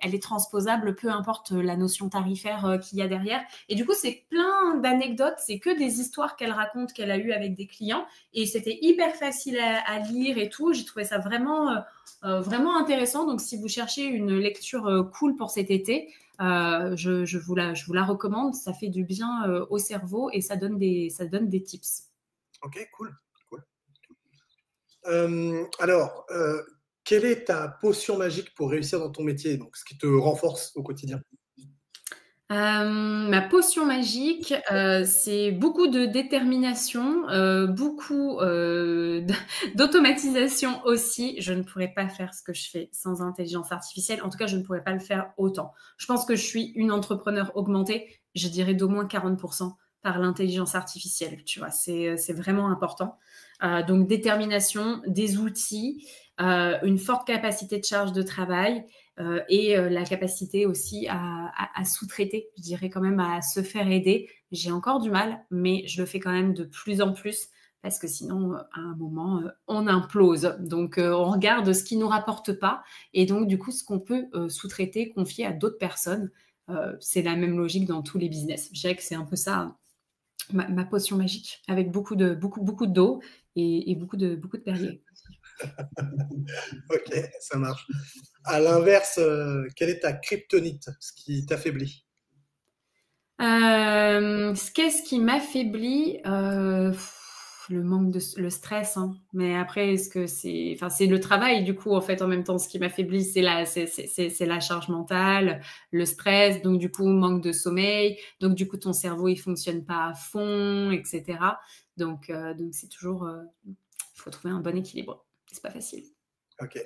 est transposable, peu importe la notion tarifaire qu'il y a derrière. Et du coup, c'est plein d'anecdotes, c'est que des histoires qu'elle raconte, qu'elle a eues avec des clients. Et c'était hyper facile à lire et tout. J'ai trouvé ça vraiment intéressant. Donc, si vous cherchez une lecture cool pour cet été, je vous la recommande. Ça fait du bien au cerveau et ça donne des tips. Ok, cool, cool. Alors, quelle est ta potion magique pour réussir dans ton métier, donc ce qui te renforce au quotidien? Ma potion magique, c'est beaucoup de détermination, beaucoup d'automatisation aussi. Je ne pourrais pas faire ce que je fais sans intelligence artificielle. En tout cas, je ne pourrais pas le faire autant. Je pense que je suis une entrepreneur augmentée, je dirais d'au moins 40% par l'intelligence artificielle. Tu vois, c'est vraiment important. Donc, détermination, des outils, une forte capacité de charge de travail et la capacité aussi à sous-traiter, je dirais quand même à se faire aider. J'ai encore du mal, mais je le fais quand même de plus en plus parce que sinon, à un moment, on implose. Donc, on regarde ce qui ne nous rapporte pas et donc, du coup, ce qu'on peut sous-traiter, confier à d'autres personnes. C'est la même logique dans tous les business. Je dirais que c'est un peu ça, ma potion magique, avec beaucoup d'eau et beaucoup de Perrier. Ok, ça marche. À l'inverse, quelle est ta kryptonite, ce qui t'affaiblit? Qu'est-ce qui m'affaiblit? Le stress, hein. Mais après, est-ce que c'est le travail, du coup, en fait, en même temps, ce qui m'affaiblit, c'est la charge mentale, le stress, donc du coup, manque de sommeil, donc du coup, ton cerveau, il fonctionne pas à fond, etc. Donc c'est toujours, il faut trouver un bon équilibre. C'est pas facile. Ok.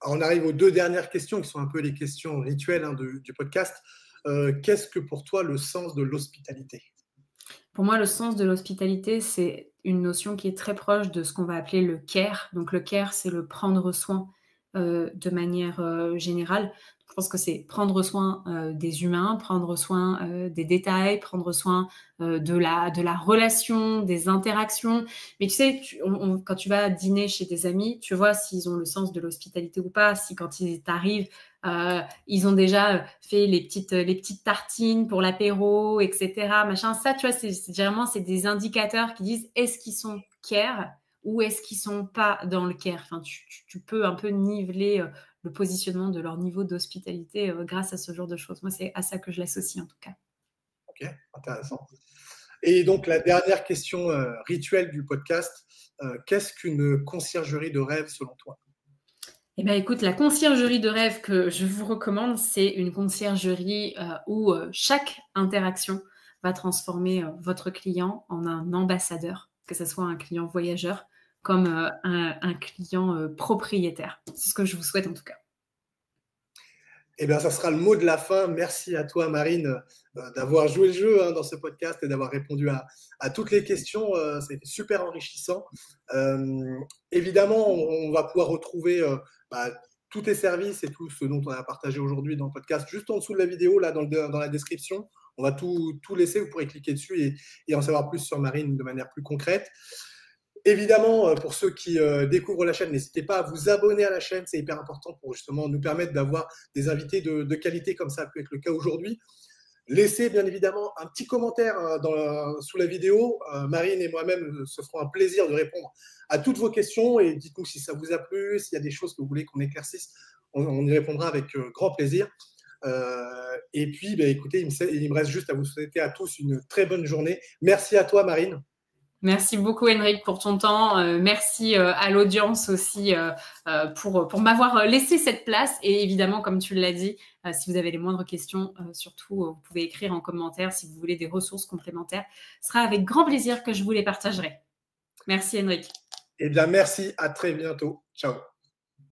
Alors, on arrive aux deux dernières questions qui sont un peu les questions rituelles hein, du podcast. Qu'est-ce que pour toi le sens de l'hospitalité? Pour moi, le sens de l'hospitalité, c'est une notion qui est très proche de ce qu'on va appeler le care. Donc le care, c'est le prendre soin de manière générale. Je pense que c'est prendre soin des humains, prendre soin des détails, prendre soin de la relation, des interactions. Mais tu sais, quand tu vas dîner chez des amis, tu vois s'ils ont le sens de l'hospitalité ou pas, si quand ils t'arrivent, ils ont déjà fait les petites tartines pour l'apéro, etc. Machin. Ça, tu vois, généralement, c'est des indicateurs qui disent est-ce qu'ils sont care ou est-ce qu'ils sont pas dans le care. Enfin, tu peux un peu niveler le positionnement de leur niveau d'hospitalité grâce à ce genre de choses. Moi, c'est à ça que je l'associe en tout cas. Ok, intéressant. Et donc, la dernière question rituelle du podcast, qu'est-ce qu'une conciergerie de rêve selon toi? Eh bien, écoute, la conciergerie de rêve que je vous recommande, c'est une conciergerie où chaque interaction va transformer votre client en un ambassadeur, que ce soit un client voyageur comme un client propriétaire. C'est ce que je vous souhaite en tout cas. Eh bien, ça sera le mot de la fin. Merci à toi, Marine, d'avoir joué le jeu hein, dans ce podcast et d'avoir répondu à toutes les questions. C'était super enrichissant. Évidemment, on va pouvoir retrouver bah, tous tes services et tout ce dont on a partagé aujourd'hui dans le podcast juste en dessous de la vidéo, là, dans la description. On va tout laisser. Vous pourrez cliquer dessus et en savoir plus sur Marine de manière plus concrète. Évidemment, pour ceux qui découvrent la chaîne, n'hésitez pas à vous abonner à la chaîne, c'est hyper important pour justement nous permettre d'avoir des invités de qualité comme ça a pu être le cas aujourd'hui. Laissez bien évidemment un petit commentaire sous la vidéo. Marine et moi-même se ferons un plaisir de répondre à toutes vos questions et dites-nous si ça vous a plu, s'il y a des choses que vous voulez qu'on éclaircisse, on y répondra avec grand plaisir. Et puis, bah, écoutez, il me reste juste à vous souhaiter à tous une très bonne journée. Merci à toi, Marine. Merci beaucoup, Henrik, pour ton temps. Merci à l'audience aussi pour m'avoir laissé cette place. Et évidemment, comme tu l'as dit, si vous avez les moindres questions, surtout, vous pouvez écrire en commentaire si vous voulez des ressources complémentaires. Ce sera avec grand plaisir que je vous les partagerai. Merci, Henrik. Eh bien, merci. À très bientôt. Ciao.